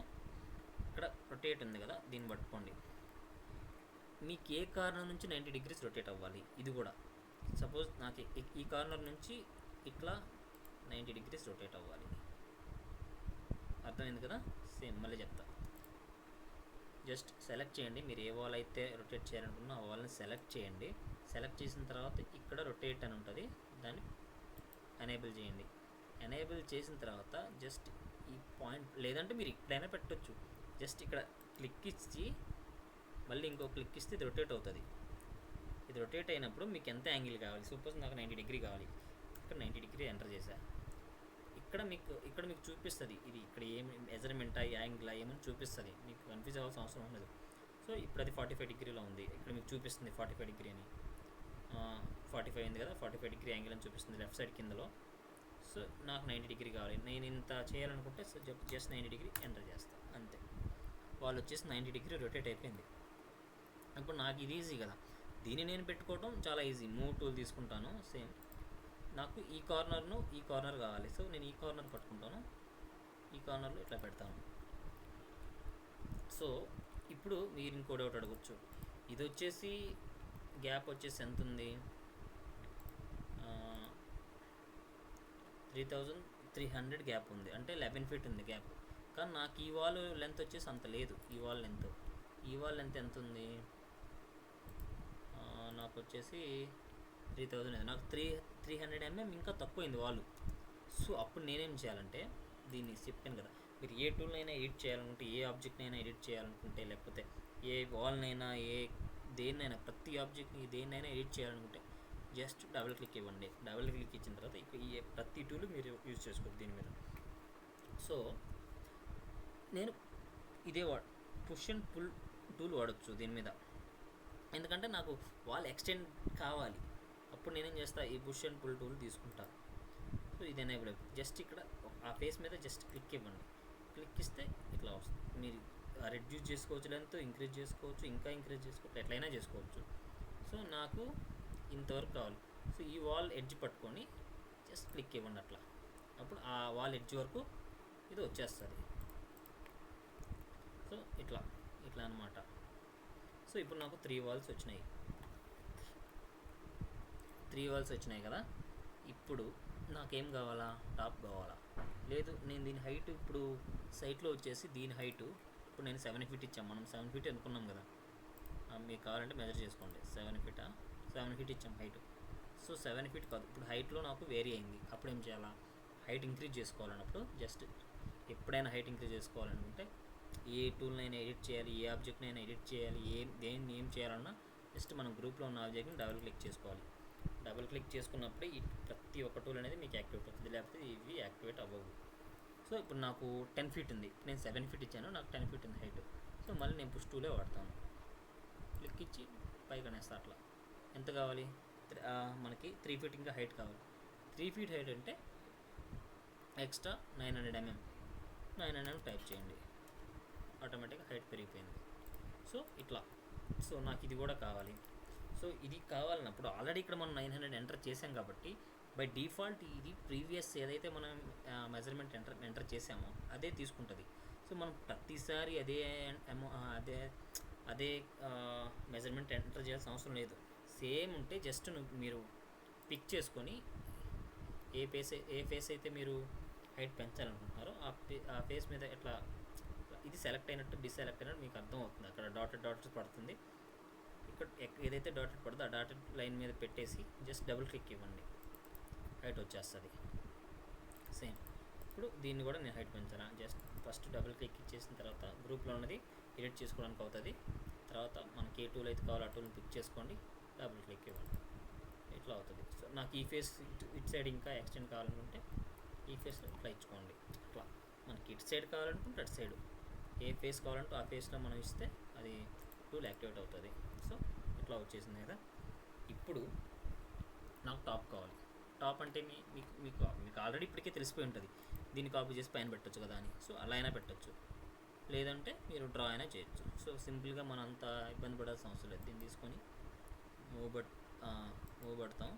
ఇక్కడ రొటేట్ ఉంది కదా, దీన్ని పట్టుకోండి. మీకు ఏ కార్నర్ నుంచి 90 degrees రొటేట్ అవ్వాలి. ఇది కూడా సపోజ్ నాకు ఈ కార్నర్ నుంచి ఇట్లా 90 degrees రొటేట్ అవ్వాలి. అర్థమైంది కదా. సేమ్ మళ్ళీ చెప్తా. జస్ట్ సెలెక్ట్ చేయండి. మీరు ఏ వాల్ అయితే రొటేట్ చేయాలనుకున్నా ఆ వాల్ని సెలెక్ట్ చేయండి. సెలెక్ట్ చేసిన తర్వాత ఇక్కడ రొటేట్ అని ఉంటుంది, దాన్ని ఎనేబుల్ చేయండి. ఎనేబుల్ చేసిన తర్వాత జస్ట్ ఈ పాయింట్, లేదంటే మీరు ఇక్కడైనా పెట్టచ్చు. జస్ట్ ఇక్కడ క్లిక్ ఇచ్చి మళ్ళీ ఇంకో క్లిక్ ఇస్తే ఇది రొటేట్ అవుతుంది. ఇది రొటేట్ అయినప్పుడు మీకు ఎంత యాంగిల్ కావాలి. సపోజ్ నాకు 90 degree కావాలి. ఇక్కడ 90 degree ఎంటర్ చేశా. ఇక్కడ మీకు చూపిస్తుంది ఇది ఇక్కడ ఏమి మెజర్మెంటా యాంగిల్ ఏమని చూపిస్తుంది. మీకు కన్ఫ్యూజ్ అవ్వాల్సిన అవసరం ఉండదు. సో ఇప్పుడు అది 45 degreeలో ఉంది. ఇక్కడ మీకు చూపిస్తుంది 45 degree అని. 45 ఉంది కదా, 45 degree యాంగిల్ అని చూపిస్తుంది లెఫ్ట్ సైడ్ కిందలో. సో నాకు 90 degree కావాలి. నేను ఇంత చేయాలనుకుంటే సో జస్ట్ 90 degree ఎంటర్ చేస్తాను అంతే. వాళ్ళు వచ్చేసి 90 degree రొటేట్ అయిపోయింది. ఇప్పుడు నాకు ఇది ఈజీ కదా, దీన్ని నేను పెట్టుకోవడం చాలా ఈజీ. మూవ్ టూల్ తీసుకుంటాను. సేమ్ నాకు ఈ కార్నర్ కావాలి. సో నేను ఈ కార్నర్ పట్టుకుంటాను, ఈ కార్నర్లో ఇట్లా పెడతాను. సో ఇప్పుడు మీరు ఇంకోటి ఒకటి అడగచ్చు, ఇది వచ్చేసి గ్యాప్ వచ్చేసి ఎంత ఉంది, 3300 గ్యాప్ ఉంది, అంటే 11 feet ఉంది గ్యాప్. కానీ నాకు ఈ వాల్ లెంత్ వచ్చేసి అంత లేదు. ఈ వాల్ లెంత్ ఎంత ఉంది, నాకు వచ్చేసి 3000. నాకు 300 mm ఇంకా తక్కువైంది వాళ్ళు. సో అప్పుడు నేనేం చేయాలంటే దీన్ని చెప్పాను కదా, మీరు ఏ టూల్నైనా ఎడిట్ చేయాలనుకుంటే, ఏ ఆబ్జెక్ట్నైనా ఎడిట్ చేయాలనుకుంటే, లేకపోతే ఏ వాల్నైనా దేన్నైనా ప్రతి ఆబ్జెక్ట్ని దేన్నైనా ఎడిట్ చేయాలనుకుంటే జస్ట్ డబుల్ క్లిక్ ఇవ్వండి. డబుల్ క్లిక్ ఇచ్చిన తర్వాత ఈ ప్రతి టూల్ మీరు యూజ్ చేసుకోవచ్చు దీని మీద. సో నేను ఇదే పుష్ అండ్ పుల్ టూల్ వాడచ్చు దీని మీద, ఎందుకంటే నాకు వాల్ ఎక్స్టెండ్ కావాలి. అప్పుడు నేనేం చేస్తా, ఈ పుష్ అండ్ పుల్ టూల్ తీసుకుంటా. సో ఇది ఎనేబుల్ అయిపోయింది. జస్ట్ ఇక్కడ ఆ ఫేస్ మీద జస్ట్ క్లిక్ ఇవ్వండి. క్లిక్ ఇస్తే ఇట్లా వస్తుంది. మీరు రెడ్యూస్ చేసుకోవచ్చు, లెంత్ ఇంక్రీజ్ చేసుకోవచ్చు, ఇంకా ఇంక్రీజ్ చేసుకోవచ్చు, ఎట్లయినా చేసుకోవచ్చు. సో నాకు ఇంతవరకు కావాలి. సో ఈ వాల్ ఎడ్జ్ పట్టుకొని జస్ట్ క్లిక్ ఇవ్వండి అట్లా. అప్పుడు ఆ వాల్ ఎడ్జ్ వరకు ఇది వచ్చేస్తుంది. సో ఇట్లా అనమాట. సో ఇప్పుడు నాకు 3 walls వచ్చినాయి. 3 walls వచ్చినాయి కదా. ఇప్పుడు నాకేం కావాలా, టాప్ కావాలా. లేదు నేను దీని హైట్ ఇప్పుడు సైట్లో వచ్చేసి దీని హైటు ఇప్పుడు నేను 7 feet ఇచ్చాం. మనం 7 feet అనుకున్నాం కదా, మీకు కావాలంటే మెజర్ చేసుకోండి. 7 feet ఇచ్చాం హైట్. సో 7 feet కాదు, ఇప్పుడు హైట్లో నాకు వేరీ అయింది. అప్పుడు ఏం చేయాలా, హైట్ ఇంక్రీజ్ చేసుకోవాలన్నప్పుడు జస్ట్ ఎప్పుడైనా హైట్ ఇంక్రీజ్ చేసుకోవాలనుకుంటే ఏ టూల్నైనా ఎడిట్ చేయాలి, ఏ ఆబ్జెక్ట్నైనా ఎడిట్ చేయాలి, దేన్ని ఏం చేయాలన్నా జస్ట్ మనం గ్రూప్లో ఉన్న ఆబ్జెక్ట్ని డబుల్ క్లిక్ చేసుకోవాలి. డబుల్ క్లిక్ చేసుకున్నప్పుడు ఈ ప్రతి ఒక్క టూల్ అనేది మీకు యాక్టివేట్ అవుతుంది, లేకపోతే ఇవి యాక్టివేట్ అవ్వవు. సో ఇప్పుడు నాకు 10 feet ఉంది, నేను 7 feet ఇచ్చాను, నాకు 10 feet ఉంది హైట్. సో మళ్ళీ నేను పుష్ టూలే వాడతాను. క్లిక్ ఇచ్చి పైకి అనేస్తా. అట్లా ఎంత కావాలి, మనకి 3 feet ఇంకా హైట్ కావాలి. 3 feet హైట్ అంటే ఎక్స్ట్రా 900 mm. 900 mm టైప్ చేయండి, ఆటోమేటిక్గా హైట్ పెరిగిపోయింది. సో ఇట్లా. సో నాకు ఇది కూడా కావాలి. సో ఇది కావాలన్నప్పుడు ఆల్రెడీ ఇక్కడ మనం 900 ఎంటర్ చేసాం కాబట్టి బై డిఫాల్ట్ ఇది ప్రీవియస్ ఏదైతే మనం మెజర్మెంట్ ఎంటర్ చేసామో అదే తీసుకుంటుంది. సో మనం ప్రతిసారి అదే అదే మెజర్మెంట్ ఎంటర్ చేయాల్సిన అవసరం లేదు. సేమ్ ఉంటే జస్ట్ మీరు పిక్ చేసుకొని ఏ ఫేస్ అయితే మీరు హైట్ పెంచాలనుకుంటున్నారో ఆ ఫేస్ మీద ఎట్లా ఇది సెలెక్ట్ అయినట్టు డిసెలెక్ట్ అయినట్టు మీకు అర్థం అవుతుంది. అక్కడ డాటెడ్ పడుతుంది. ఇక్కడ ఏదైతే డాటెడ్ పడుతుందో ఆ డాటెడ్ లైన్ మీద పెట్టేసి జస్ట్ డబుల్ క్లిక్ ఇవ్వండి, హైట్ వచ్చేస్తుంది. సేమ్ ఇప్పుడు దీన్ని కూడా నేను హైట్ పెంచాను. జస్ట్ ఫస్ట్ డబుల్ క్లిక్ ఇచ్చేసిన తర్వాత గ్రూప్లో ఉన్నది ఎడిట్ చేసుకోవడానికి అవుతుంది. తర్వాత మనకి ఏ టూల్ అయితే కావాలో ఆ టూల్ని పిక్ చేసుకోండి, డబుల్ క్లిక్ ఇవ్వండి, ఇట్లా అవుతుంది. సో నాకు ఈ ఫేస్ ఇటు సైడ్ ఇంకా ఎక్స్టెండ్ కావాలనుకుంటే ఈ ఫేస్లో ఇట్లా ఇచ్చుకోండి. అట్లా మనకి ఇటు సైడ్ కావాలనుకుంటే అటు సైడ్ ఏ ఫేస్ కావాలంటే ఆ ఫేస్లో మనం ఇస్తే అది టూల్ యాక్టివేట్ అవుతుంది. సో ఇట్లా వచ్చేసింది కదా. ఇప్పుడు నాకు టాప్ కావాలి. టాప్ అంటే మీకు ఆల్రెడీ ఇప్పటికే తెలిసిపోయి ఉంటుంది, దీన్ని కాపీ చేసి పైన పెట్టచ్చు కదా అని. సో అలా అయినా పెట్టచ్చు, లేదంటే మీరు డ్రా అయినా చేయొచ్చు. సో సింపుల్గా మనం అంత ఇబ్బంది పడాల్సిన అవసరం లేదు. దీన్ని తీసుకొని మూవ్ పడతాం.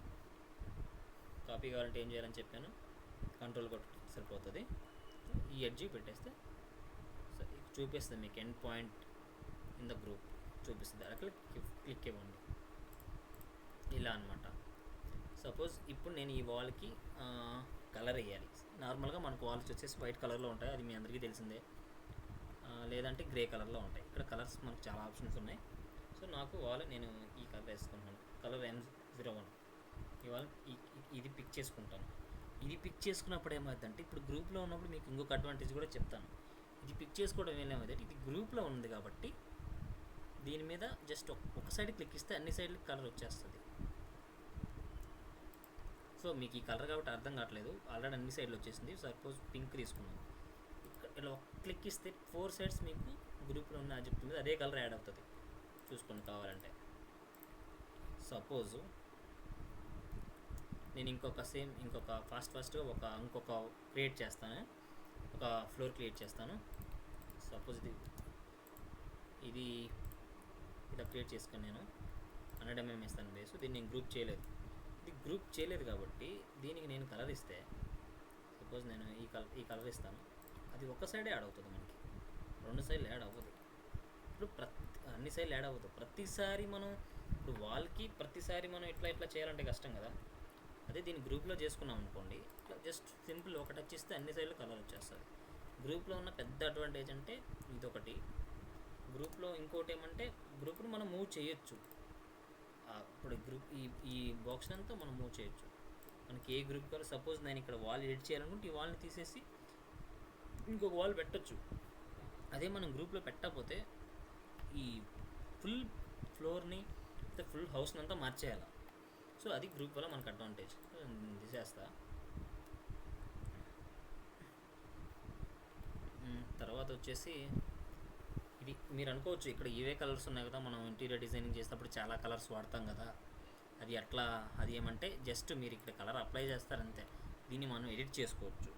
కాపీ కావాలంటే ఏం చేయాలని చెప్పాను, కంట్రోల్ కొట్టి సరిపోతుంది. ఈ ఎడ్జి పెట్టేస్తే సో చూపిస్తుంది మీకు end point in the group చూపిస్తుంది. అక్కడ క్లిక్ ఇవ్వండి, ఇలా అనమాట. సపోజ్ ఇప్పుడు నేను ఈ వాల్కి కలర్ వేయాలి. నార్మల్గా మనకు వాల్స్ వచ్చేసి వైట్ కలర్లో ఉంటాయి, అది మీ అందరికీ తెలిసిందే. లేదంటే గ్రే కలర్లో ఉంటాయి. ఇక్కడ కలర్స్ మనకు చాలా ఆప్షన్స్ ఉన్నాయి. సో నాకు నేను ఈ కలర్ వేసుకుంటాను, కలర్ M01. ఇవాళ ఇది పిక్ చేసుకుంటాను. ఇది పిక్ చేసుకున్నప్పుడు ఏమవుతుందంటే ఇప్పుడు గ్రూప్లో ఉన్నప్పుడు మీకు ఇంకొక అడ్వాంటేజ్ కూడా చెప్తాను. ఇది పిక్ చేసుకోవడం ఏమవుతుంది, ఇది గ్రూప్లో ఉంది కాబట్టి దీని మీద జస్ట్ ఒక సైడ్ క్లిక్ ఇస్తే అన్ని సైడ్లకి కలర్ వచ్చేస్తుంది. సో మీకు ఈ కలర్ కాబట్టి అర్థం కావట్లేదు, ఆల్రెడీ అన్ని సైడ్లు వచ్చేసింది. సపోజ్ పింక్ తీసుకున్నాం, ఇలా ఒక క్లిక్ ఇస్తే 4 సైడ్స్ మీకు గ్రూప్లో ఉన్న ఆబ్జెక్ట్ మీద అదే కలర్ యాడ్ అవుతుంది. చూసుకొని కావాలంటే సపోజ్ నేను ఇంకొక ఫాస్ట్గా ఇంకొక క్రియేట్ చేస్తాను, ఒక ఫ్లోర్ క్రియేట్ చేస్తాను. సపోజ్ ఇది ఇలా క్రియేట్ చేసుకొని నేను 100 mm ఇస్తాను బేస్. దీన్ని నేను గ్రూప్ చేయలేదు కాబట్టి దీనికి నేను కలర్ ఇస్తే, సపోజ్ నేను ఈ కలర్ ఇస్తాను, అది ఒక సైడే యాడ్ అవుతుంది మనకి, 2 సైడ్లు యాడ్ అవ్వదు. ఇప్పుడు అన్ని సైడ్లు యాడ్ అవ్వదు. ప్రతిసారి మనం ఇప్పుడు వాల్కి ప్రతిసారి మనం ఇట్లా చేయాలంటే కష్టం కదా. అదే దీన్ని గ్రూప్లో చేసుకున్నాం అనుకోండి, ఇట్లా జస్ట్ సింపుల్ ఒక టచ్ ఇస్తే అన్ని సైడ్లు కలర్ వచ్చేస్తుంది. గ్రూప్లో ఉన్న పెద్ద అడ్వాంటేజ్ అంటే ఇదొకటి. గ్రూప్లో ఇంకోటి ఏమంటే గ్రూప్ని మనం మూవ్ చేయొచ్చు. ఇప్పుడు ఈ బాక్స్ అంతా మనం మూవ్ చేయొచ్చు. మనకి ఏ గ్రూప్ కావాలి, సపోజ్ నేను ఇక్కడ వాల్ ఎడిట్ చేయాలనుకుంటే ఈ వాల్ని తీసేసి ఇంకొక వాల్ పెట్టచ్చు. అదే మనం గ్రూప్లో పెట్టకపోతే ఈ ఫుల్ ఫ్లోర్ని ఫుల్ హౌస్ని అంతా మార్చేయాలి. సో అది గ్రూప్ వల్ల మనకు అడ్వాంటేజ్. తీసేస్తా. తర్వాత వచ్చేసి ఇది మీరు అనుకోవచ్చు, ఇక్కడ ఇవే కలర్స్ ఉన్నాయి కదా, మనం ఇంటీరియర్ డిజైనింగ్ చేసినప్పుడు చాలా కలర్స్ వాడతాం కదా, అది ఏమంటే జస్ట్ మీరు ఇక్కడ కలర్ అప్లై చేస్తారంతే. దీన్ని మనం ఎడిట్ చేసుకోవచ్చు.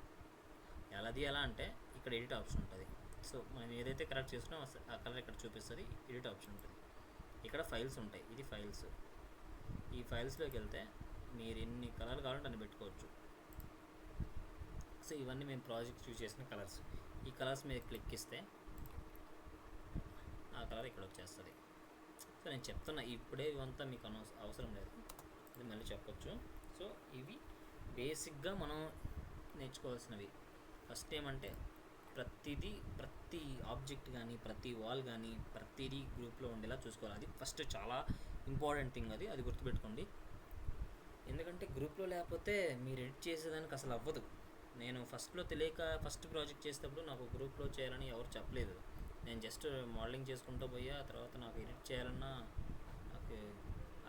ఎలా అంటే ఇక్కడ ఎడిట్ ఆప్షన్ ఉంటుంది. సో మనం ఏదైతే కరెక్ట్ చేస్తున్నామో ఆ కలర్ ఇక్కడ చూపిస్తుంది, ఎడిట్ ఆప్షన్ ఉంటుంది. ఇక్కడ ఫైల్స్ ఉంటాయి, ఇది ఫైల్స్. ఈ ఫైల్స్లోకి వెళ్తే మీరు ఎన్ని కలర్లు కావాలంటే అన్ని పెట్టుకోవచ్చు. సో ఇవన్నీ మేము ప్రాజెక్ట్ యూజ్ చేసిన కలర్స్. ఈ కలర్స్ మీద క్లిక్ ఇస్తే ఆ కలర్ ఇక్కడ వచ్చేస్తుంది. సో నేను చెప్తున్నా, ఇప్పుడే ఇవంతా మీకు అవసరం లేదు, ఇది మళ్ళీ చెప్పొచ్చు. సో ఇవి బేసిక్గా మనం నేర్చుకోవాల్సినవి. ఫస్ట్ ఏమంటే ప్రతి ఆబ్జెక్ట్ కానీ ప్రతి వాల్ కానీ ప్రతిదీ గ్రూప్లో ఉండేలా చూసుకోవాలి. అది ఫస్ట్ చాలా ఇంపార్టెంట్ థింగ్, అది గుర్తుపెట్టుకోండి. ఎందుకంటే గ్రూప్లో లేకపోతే మీరు ఎడిట్ చేసేదానికి అసలు అవ్వదు. నేను ఫస్ట్లో తెలియక ఫస్ట్ ప్రాజెక్ట్ చేసేటప్పుడు నాకు గ్రూప్లో చేయాలని ఎవరు చెప్పలేదు. నేను జస్ట్ మోడలింగ్ చేసుకుంటూ పోయా. తర్వాత నాకు ఎడిట్ చేయాలన్నా నాకు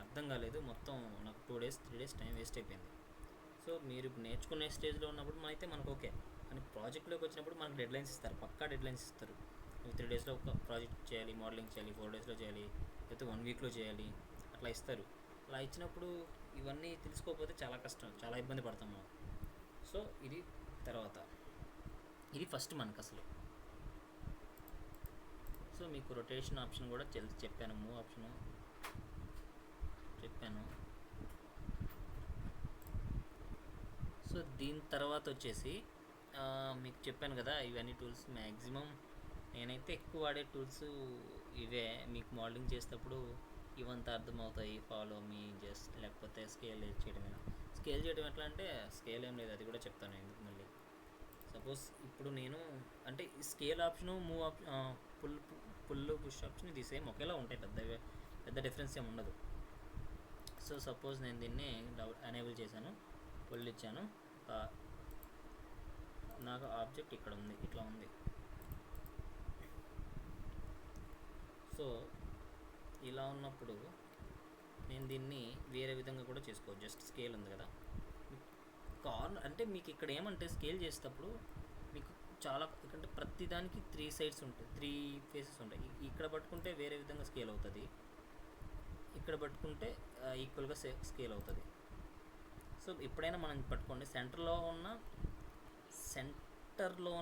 అర్థం కాలేదు. మొత్తం నాకు 2-3 డేస్ టైం వేస్ట్ అయిపోయింది. సో మీరు నేర్చుకునే స్టేజ్లో ఉన్నప్పుడు మనకు ఓకే, కానీ ప్రాజెక్ట్లోకి వచ్చినప్పుడు మనకు డెడ్లైన్స్ ఇస్తారు, పక్కా డెడ్లైన్స్ ఇస్తారు. 3 డేస్లో ఒక ప్రాజెక్ట్ చేయాలి, మోడలింగ్ చేయాలి, 4 డేస్లో చేయాలి, లేకపోతే 1 వీక్లో చేయాలి, అట్లా ఇస్తారు. అలా ఇచ్చినప్పుడు ఇవన్నీ తెలుసుకోకపోతే చాలా కష్టం, చాలా ఇబ్బంది పడతాం మనం. సో ఇది తర్వాత ఇది ఫస్ట్ మనకు అసలు. సో మీకు రొటేషన్ ఆప్షన్ కూడా చెప్పాను, మూవ్ ఆప్షను. చెప్పాను. సో దీని తర్వాత వచ్చేసి మీకు చెప్పాను కదా, ఇవన్నీ టూల్స్ మ్యాక్సిమం నేనైతే ఎక్కువ వాడే టూల్స్ ఇవే. మీకు మోడలింగ్ చేసేటప్పుడు ఇవంతా అర్థమవుతాయి. ఫాలో మీ జస్ట్, లేకపోతే స్కేల్ చేయడమేనా. స్కేల్ చేయడం ఎట్లా అంటే, స్కేల్ ఏం లేదు, అది కూడా చెప్తాను ఎందుకు మళ్ళీ. సపోజ్ ఇప్పుడు నేను అంటే scale option, move option, pull push option ఇది సేమ్ ఒకేలా ఉంటాయి, పెద్ద డిఫరెన్స్ ఏమి ఉండదు. సో సపోజ్ నేను దీన్ని ఎనేబుల్ చేశాను, పుల్ ఇచ్చాను, నాకు ఆబ్జెక్ట్ ఇక్కడ ఉంది, ఇట్లా ఉంది. సో ఇలా ఉన్నప్పుడు నేను దీన్ని వేరే విధంగా కూడా చేసుకోవచ్చు. జస్ట్ స్కేల్ ఉంది కదా, కార్నర్ అంటే మీకు ఇక్కడ ఏమంటే స్కేల్ చేసేటప్పుడు మీకు చాలా, ఎందుకంటే ప్రతి దానికి 3 సైడ్స్ ఉంటాయి, 3 ఫేసెస్ ఉంటాయి. ఇక్కడ పట్టుకుంటే వేరే విధంగా స్కేల్ అవుతుంది, ఇక్కడ పట్టుకుంటే ఈక్వల్గా స్కేల్ అవుతుంది. సో ఎప్పుడైనా మనం పట్టుకోండి, సెంటర్లో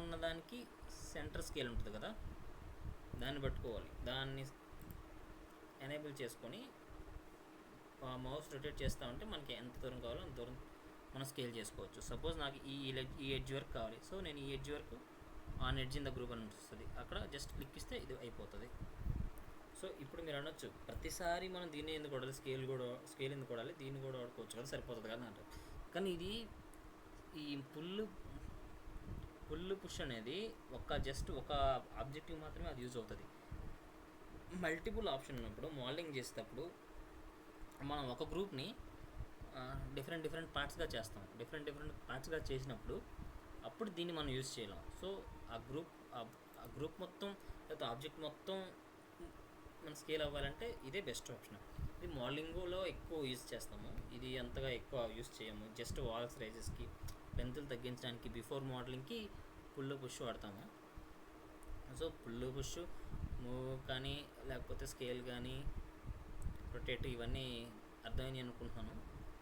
ఉన్న దానికి సెంటర్ స్కేల్ ఉంటుంది కదా, దాన్ని పట్టుకోవాలి. దాన్ని ఎనేబుల్ చేసుకొని మౌస్ రొటేట్ చేస్తూ ఉంటే మనకి ఎంత దూరం కావాలో అంత దూరం మనం స్కేల్ చేసుకోవచ్చు. సపోజ్ నాకు ఈ ఎడ్జ్ వరకు కావాలి, సో నేను ఈ ఎడ్జ్ వరకు on edge in the group అని వస్తుంది, అక్కడ జస్ట్ క్లిక్ ఇస్తే ఇది అయిపోతుంది. సో ఇప్పుడు మీరు అనొచ్చు, ప్రతిసారి మనం దీన్ని ఎందుకు వాడాలి, స్కేల్ ఎందుకు వాడాలి, దీన్ని కూడా వాడుకోవచ్చు కదా, సరిపోతుంది కదా అంటారు. కానీ ఇది ఈ పుల్ పుష్ అనేది జస్ట్ ఒక ఆబ్జెక్టివ్ మాత్రమే అది యూజ్ అవుతుంది. మల్టిపుల్ ఆప్షన్ ఉన్నప్పుడు మోడలింగ్ చేసేటప్పుడు మనం ఒక గ్రూప్ని డిఫరెంట్ పార్ట్స్గా చేస్తాం. డిఫరెంట్ పార్ట్స్గా చేసినప్పుడు అప్పుడు దీన్ని మనం యూజ్ చేయలేం. సో ఆ గ్రూప్ మొత్తం లేదా ఆబ్జెక్ట్ మొత్తం మన స్కేల్ అవ్వాలంటే ఇదే బెస్ట్ ఆప్షన్. ఇది మోడలింగ్లో ఎక్కువ యూజ్ చేస్తాము, ఇది అంతగా ఎక్కువ యూజ్ చేయము. జస్ట్ వాల్స్ రైజెస్కి, లెంత్లు తగ్గించడానికి బిఫోర్ మోడలింగ్కి పుల్ పుష్ వాడతాము. సో పుల్ పుష్, మూవ్ కానీ లేకపోతే స్కేల్ కానీ, రొటేట్, ఇవన్నీ అర్థమైంది అనుకుంటున్నాను.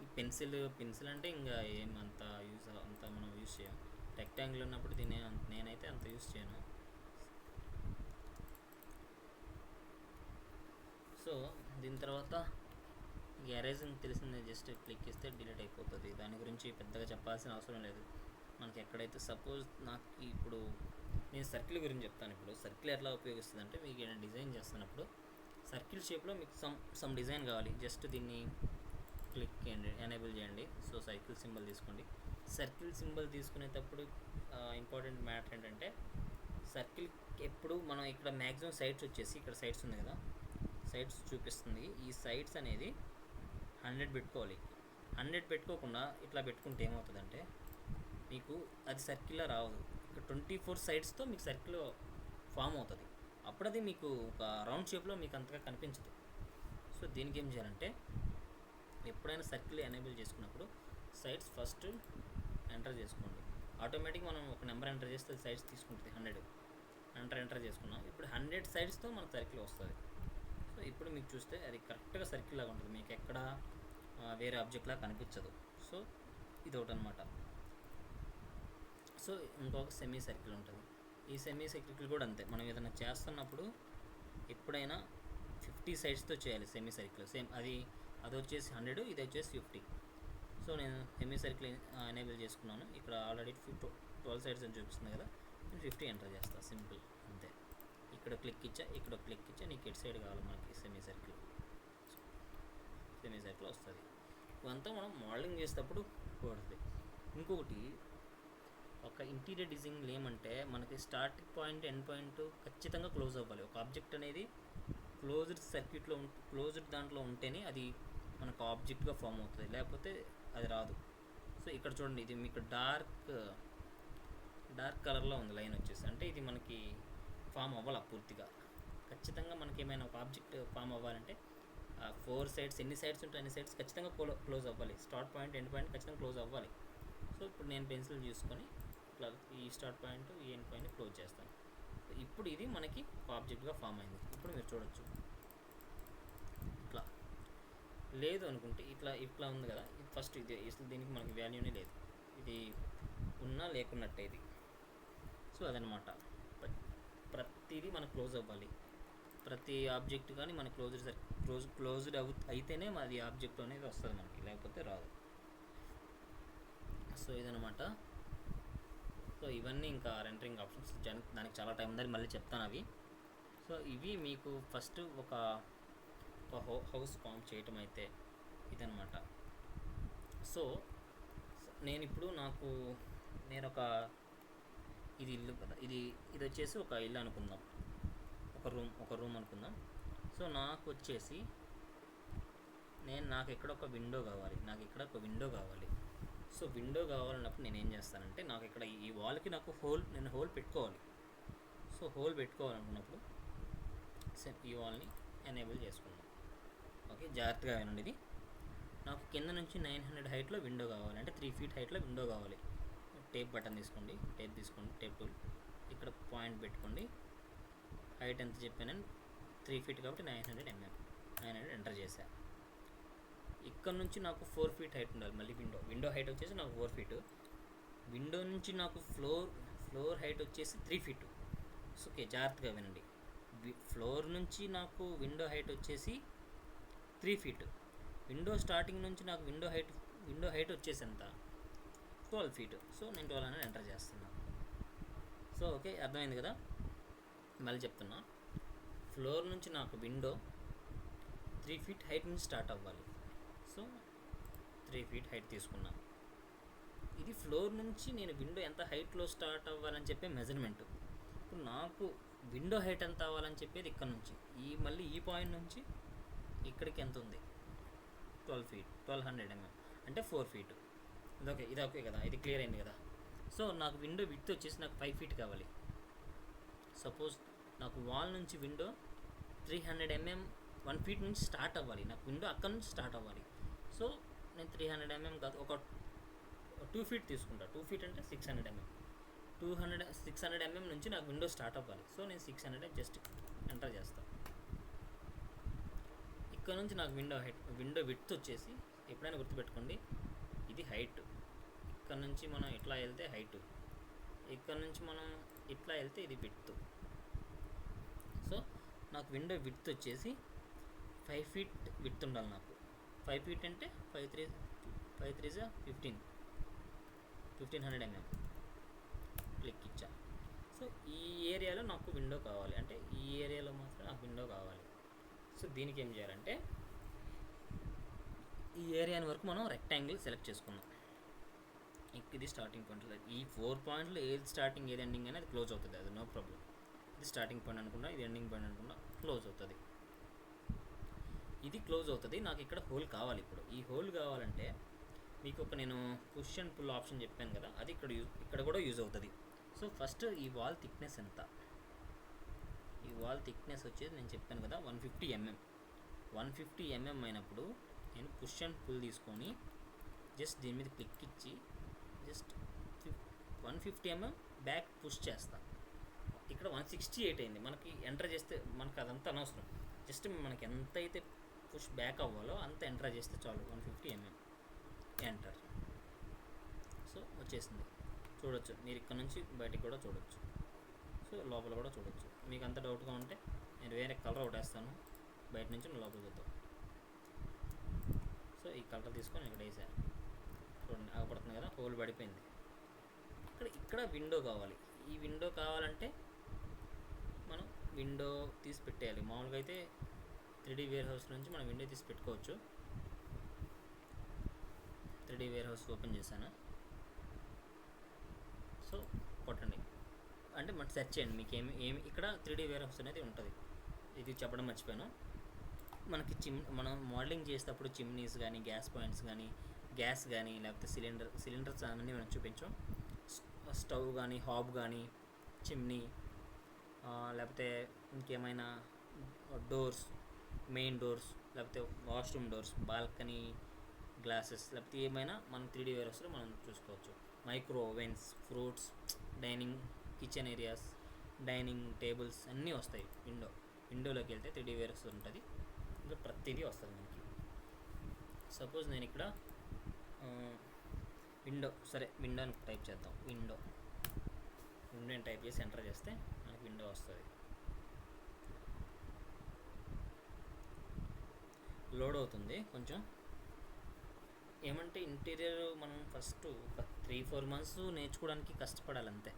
ఈ పెన్సిల్ అంటే ఇంకా అంత మనం యూజ్ చేయం. రెక్టాంగిల్ ఉన్నప్పుడు నేనైతే అంత యూజ్ చేయను. సో దీని తర్వాత ఎరేజింగ్ తెలిసిందే, జస్ట్ క్లిక్ ఇస్తే డిలీట్ అయిపోతుంది. దాని గురించి పెద్దగా చెప్పాల్సిన అవసరం లేదు. మనకి ఎక్కడైతే సపోజ్ నాకు ఇప్పుడు నేను సర్కిల్ గురించి చెప్తాను. ఇప్పుడు సర్కిల్ ఎట్లా ఉపయోగిస్తుంది అంటే, మీకు ఏదైనా డిజైన్ చేస్తున్నప్పుడు సర్కిల్ షేప్లో మీకు సమ్ డిజైన్ కావాలి, జస్ట్ దీన్ని క్లిక్ చేయండి, ఎనేబుల్ చేయండి. సో సర్కిల్ సింబల్ తీసుకోండి. సర్కిల్ సింబల్ తీసుకునేటప్పుడు ఇంపార్టెంట్ మ్యాటర్ ఏంటంటే, సర్కిల్ ఎప్పుడు మనం ఇక్కడ మ్యాక్సిమం సైడ్స్ వచ్చేసి, ఇక్కడ సైడ్స్ ఉంది కదా, సైడ్స్ చూపిస్తుంది. ఈ సైడ్స్ అనేది 100 పెట్టుకోవాలి. 100 పెట్టుకోకుండా ఇట్లా పెట్టుకుంటే ఏమవుతుందంటే మీకు అది సర్కిల్లో రావదు. ఇక్కడ 24 సైడ్స్తో మీకు సర్కిల్ ఫామ్ అవుతుంది. అప్పుడు అది మీకు ఒక రౌండ్ షేప్లో మీకు అంతగా కనిపించదు. సో దీనికి ఏం చేయాలంటే, ఎప్పుడైనా సర్కిల్ ఎనేబుల్ చేసుకున్నప్పుడు సైడ్స్ ఫస్ట్ ఎంటర్ చేసుకోండి. ఆటోమేటిక్ మనం ఒక నెంబర్ ఎంటర్ చేస్తే సైడ్స్ తీసుకుంటుంది 100. ఎంటర్ చేసుకున్నాం. ఇప్పుడు 100 సైడ్స్తో మన సర్కిల్ వస్తుంది. సో ఇప్పుడు మీకు చూస్తే అది కరెక్ట్గా సర్కిల్ లాగా ఉంటుంది, మీకు ఎక్కడ వేరే ఆబ్జెక్ట్ లాగా కనిపించదు. సో ఇది ఒకటి అనమాట. సో ఇంకొక సెమీ సర్కిల్ ఉంటుంది. ఈ సెమీ సర్కిల్ కూడా అంతే, మనం ఏదైనా చేస్తున్నప్పుడు ఎప్పుడైనా 50 సైడ్స్తో చేయాలి సెమీ సర్కిల్. సేమ్ అది వచ్చేసి 100, ఇది వచ్చేసి 50. సో నేను సెమీ సర్కిల్ ఎనేబుల్ చేసుకున్నాను. ఇక్కడ ఆల్రెడీ 12 సైడ్స్ అని చూపిస్తుంది కదా, నేను 50 ఎంటర్ చేస్తాను, సింపుల్ అంతే. ఇక్కడ క్లిక్ ఇచ్చా, నీకు ఎటు సైడ్ కావాలి మనకి సెమీ సర్కిల్ వస్తుంది. ఇవంతా మనం మోడలింగ్ చేసేటప్పుడు కూడదు. ఇంకొకటి, ఒక ఇంటీరియర్ డిజైన్ ఏమంటే, మనకి స్టార్టింగ్ పాయింట్, ఎండ్ పాయింట్ ఖచ్చితంగా క్లోజ్ అవ్వాలి. ఒక ఆబ్జెక్ట్ అనేది క్లోజ్డ్ దాంట్లో ఉంటేనే అది మనకు ఆబ్జెక్ట్గా ఫామ్ అవుతుంది, లేకపోతే అది రాదు. సో ఇక్కడ చూడండి, ఇది మీకు డార్క్ కలర్లో ఉంది లైన్ వచ్చేసి, అంటే ఇది మనకి ఫామ్ అవ్వాలి పూర్తిగా. ఖచ్చితంగా మనకి ఏమైనా ఒక ఆబ్జెక్ట్ ఫామ్ అవ్వాలంటే 4 సైడ్స్, ఎన్ని సైడ్స్ ఉంటే అన్ని సైడ్స్ ఖచ్చితంగా క్లోజ్ అవ్వాలి. స్టార్ట్ పాయింట్, ఎండ్ పాయింట్ ఖచ్చితంగా క్లోజ్ అవ్వాలి. సో ఇప్పుడు నేను పెన్సిల్ చూసుకొని ఇట్లా ఈ స్టార్ట్ పాయింట్, ఈ ఎండ్ పాయింట్ క్లోజ్ చేస్తాను. ఇప్పుడు ఇది మనకి ఆబ్జెక్ట్గా ఫామ్ అయింది. ఇప్పుడు మీరు చూడొచ్చు, ఇట్లా లేదు అనుకుంటే ఇట్లా ఉంది కదా, ఇది ఫస్ట్ ఇది అసలు దీనికి మనకి వాల్యూనే లేదు, ఇది ఉన్నా లేకున్నట్టే ఇది. సో అదనమాట, ప్రతిదీ మనకు క్లోజ్ అవ్వాలి. ప్రతి ఆబ్జెక్ట్ కానీ మన క్లోజ్డ్ అయితేనే అది ఆబ్జెక్ట్ అనేది వస్తుంది మనకి, లేకపోతే రాదు. సో ఇదనమాట. సో ఇవన్నీ ఇంకా రెండరింగ్ ఆప్షన్స్, దానికి చాలా టైం ఉందని మళ్ళీ చెప్తాను అవి. సో ఇవి మీకు ఫస్ట్ ఒక హౌస్ ఫామ్ చేయటం అయితే ఇదనమాట. సో నేను ఇప్పుడు నేను ఇది ఇల్లు కదా, ఇది వచ్చేసి ఒక ఇల్లు అనుకుందాం, ఒక రూమ్ అనుకుందాం. సో నాకు వచ్చేసి నాకు ఇక్కడ ఒక విండో కావాలి. సో విండో కావాలన్నప్పుడు నేను ఏం చేస్తానంటే, నాకు ఇక్కడ ఈ వాల్కి నేను హోల్ పెట్టుకోవాలి. సో హోల్ పెట్టుకోవాలనుకున్నప్పుడు ఈ వాల్ని ఎనేబుల్ చేసుకుందాం. ఓకే, జాగ్రత్తగా వినండి. ఇది నాకు కింద నుంచి 900 హైట్లో విండో కావాలి, అంటే 3 feet హైట్లో విండో కావాలి. టేప్ బటన్ తీసుకోండి, టేప్ టూల్, ఇక్కడ పాయింట్ పెట్టుకోండి. హైట్ ఎంత చెప్పాను, 3 feet కాబట్టి 900 mm, 900 ఎంటర్ చేశా. ఇక్కడ నుంచి నాకు 4 feet హైట్ ఉండాలి. మళ్ళీ విండో హైట్ వచ్చేసి నాకు 4 feet. విండో నుంచి నాకు ఫ్లోర్ హైట్ వచ్చేసి 3 feet. ఓకే, జాగ్రత్తగా వినండి. ఫ్లోర్ నుంచి నాకు విండో హైట్ వచ్చేసి 3 feet. విండో స్టార్టింగ్ నుంచి నాకు విండో హైట్ వచ్చేసి ఎంత, 12 feet. సో నేను 1200 ఎంటర్ చేస్తున్నా. సో ఓకే, అర్థమైంది కదా. మళ్ళీ చెప్తున్నా, ఫ్లోర్ నుంచి నాకు విండో 3 feet హైట్ నుంచి స్టార్ట్ అవ్వాలి. సో 3 feet హైట్ తీసుకున్నా. ఇది ఫ్లోర్ నుంచి నేను విండో ఎంత హైట్లో స్టార్ట్ అవ్వాలని చెప్పే మెజర్మెంట్. ఇప్పుడు నాకు విండో హైట్ ఎంత అవ్వాలని చెప్పేది ఇక్కడ నుంచి, మళ్ళీ ఈ పాయింట్ నుంచి ఇక్కడికి ఎంత ఉంది, 12 feet, 1200 mm, అంటే 4 feet. ఇది ఓకే కదా, ఇది క్లియర్ అయింది కదా. సో నాకు విండో విడ్త్ వచ్చేసి నాకు 5 feet కావాలి. సపోజ్ నాకు వాల్ నుంచి విండో 300 mm 1 feet నుంచి స్టార్ట్ అవ్వాలి. నాకు విండో అక్కడ నుంచి స్టార్ట్ అవ్వాలి. సో నేను 300 mm కాదు, ఒక 2 feet తీసుకుంటా. 2 feet అంటే 600 mm. 600 mm నుంచి నాకు విండో స్టార్ట్ అవ్వాలి. సో నేను 600 జస్ట్ ఎంటర్ చేస్తాను. ఇక్కడ నుంచి నాకు విండో విడ్త్ వచ్చేసి, ఎప్పుడైనా గుర్తుపెట్టుకోండి, ఇది హైట్. ఇక్కడ నుంచి మనం ఇట్లా వెళ్తే హైట్, ఇక్కడ నుంచి మనం ఇట్లా వెళ్తే ఇది విడ్త్. సో నాకు విండో విడ్త్ వచ్చేసి 5 feet విడ్త్ ఉండాలి. నాకు 5 feet అంటే 5 3 1500 mm. క్లిక్ ఇచ్చా. సో ఈ ఏరియాలో నాకు విండో కావాలి, అంటే ఈ ఏరియాలో మాత్రం నాకు విండో కావాలి. సో దీనికి ఏం చేయాలంటే, ఈ ఏరియాని వరకు మనం రెక్టాంగిల్ సెలెక్ట్ చేసుకుందాం. ఇది స్టార్టింగ్ పాయింట్. ఈ 4 పాయింట్లు ఏది స్టార్టింగ్ ఏది ఎండింగ్ అనేది క్లోజ్ అవుతుంది, అది నో ప్రాబ్లం. ఇది స్టార్టింగ్ పాయింట్ అనుకున్నా, ఇది ఎండింగ్ పాయింట్ అనుకున్నా, క్లోజ్ అవుతుంది. ఇది క్లోజ్ అవుతుంది. నాకు ఇక్కడ హోల్ కావాలి. ఇప్పుడు ఈ హోల్ కావాలంటే మీకు నేను పుష్ అండ్ పుల్ ఆప్షన్ చెప్పాను కదా, అది ఇక్కడ కూడా యూజ్ అవుతుంది. సో ఫస్ట్ ఈ వాల్ థిక్నెస్ ఎంత, ఈ వాల్ థిక్నెస్ వచ్చేది నేను చెప్పాను కదా 150 mm. 150 mm అయినప్పుడు నేను పుష్ అండ్ పుల్ తీసుకొని జస్ట్ దీని మీద క్లిక్ ఇచ్చి జస్ట్ 150 mm బ్యాక్ పుష్ చేస్తాను. ఇక్కడ 168 అయింది. మనకి ఎంటర్ చేస్తే మనకు అదంతా అనవసరం. జస్ట్ మనకి ఎంత అయితే పుష్ బ్యాక్ అవ్వాలో అంత ఎంటర్ చేస్తే చాలు. 150 mm ఎంటర్. సో వచ్చేసింది. చూడొచ్చు, మీరు ఇక్కడ నుంచి బయటికి కూడా చూడొచ్చు. సో లోపల కూడా చూడొచ్చు. మీకు అంత డౌట్గా ఉంటే నేను వేరే కలర్ ఒకటి వేస్తాను, బయట నుంచి లోపల చూద్దాం. సో ఈ కలర్ తీసుకొని ఇక్కడ వేసాను. చూడండి, ఆగపడుతుంది కదా, హోల్ పడిపోయింది. ఇక్కడ విండో కావాలి. ఈ విండో కావాలంటే మనం విండో తీసి పెట్టేయాలి. మామూలుగా అయితే 3D వేర్ హౌస్ నుంచి మనం విండో తీసి పెట్టుకోవచ్చు. 3D వేర్ హౌస్ ఓపెన్ చేశాను. సో కొట్టండి, అంటే మనం సెర్చ్ చేయండి మీకు ఏమి ఇక్కడ 3D వేర్ హౌస్ అనేది ఉంటుంది. ఇది చెప్పడం మర్చిపోయాను. మనకి మనం మోడలింగ్ చేసేటప్పుడు చిమ్నీస్ కానీ, గ్యాస్ పాయింట్స్ కానీ, గ్యాస్ కానీ, లేకపోతే సిలిండర్స్ అన్నీ మనం చూపించాం. స్టవ్ కానీ, హాబ్ కానీ, చిమ్నీ, లేకపోతే ఇంకేమైనా డోర్స్, మెయిన్ డోర్స్, లేకపోతే వాష్రూమ్ డోర్స్, బాల్కనీ గ్లాసెస్, లేకపోతే ఏమైనా మనం 3D వేర్ హౌస్లో మనం చూసుకోవచ్చు. Micro ovens, fruits, dining, kitchen areas, dining tables అన్నీ వస్తాయి. విండోలోకి వెళ్తే 3D వేర్ హౌస్ ఉంటుంది. ఇంకా ప్రతిదీ వస్తుంది మనకి. సపోజ్ నేను ఇక్కడ విండో అని టైప్ చేద్దాం. విండో అని టైప్ చేసి ఎంటర్ చేస్తే మనకి విండో వస్తుంది. లోడ్ అవుతుంది కొంచెం. ఏమంటే ఇంటీరియర్ మనం ఫస్ట్ ఒక 3-4 months నేర్చుకోవడానికి కష్టపడాలి అంతే.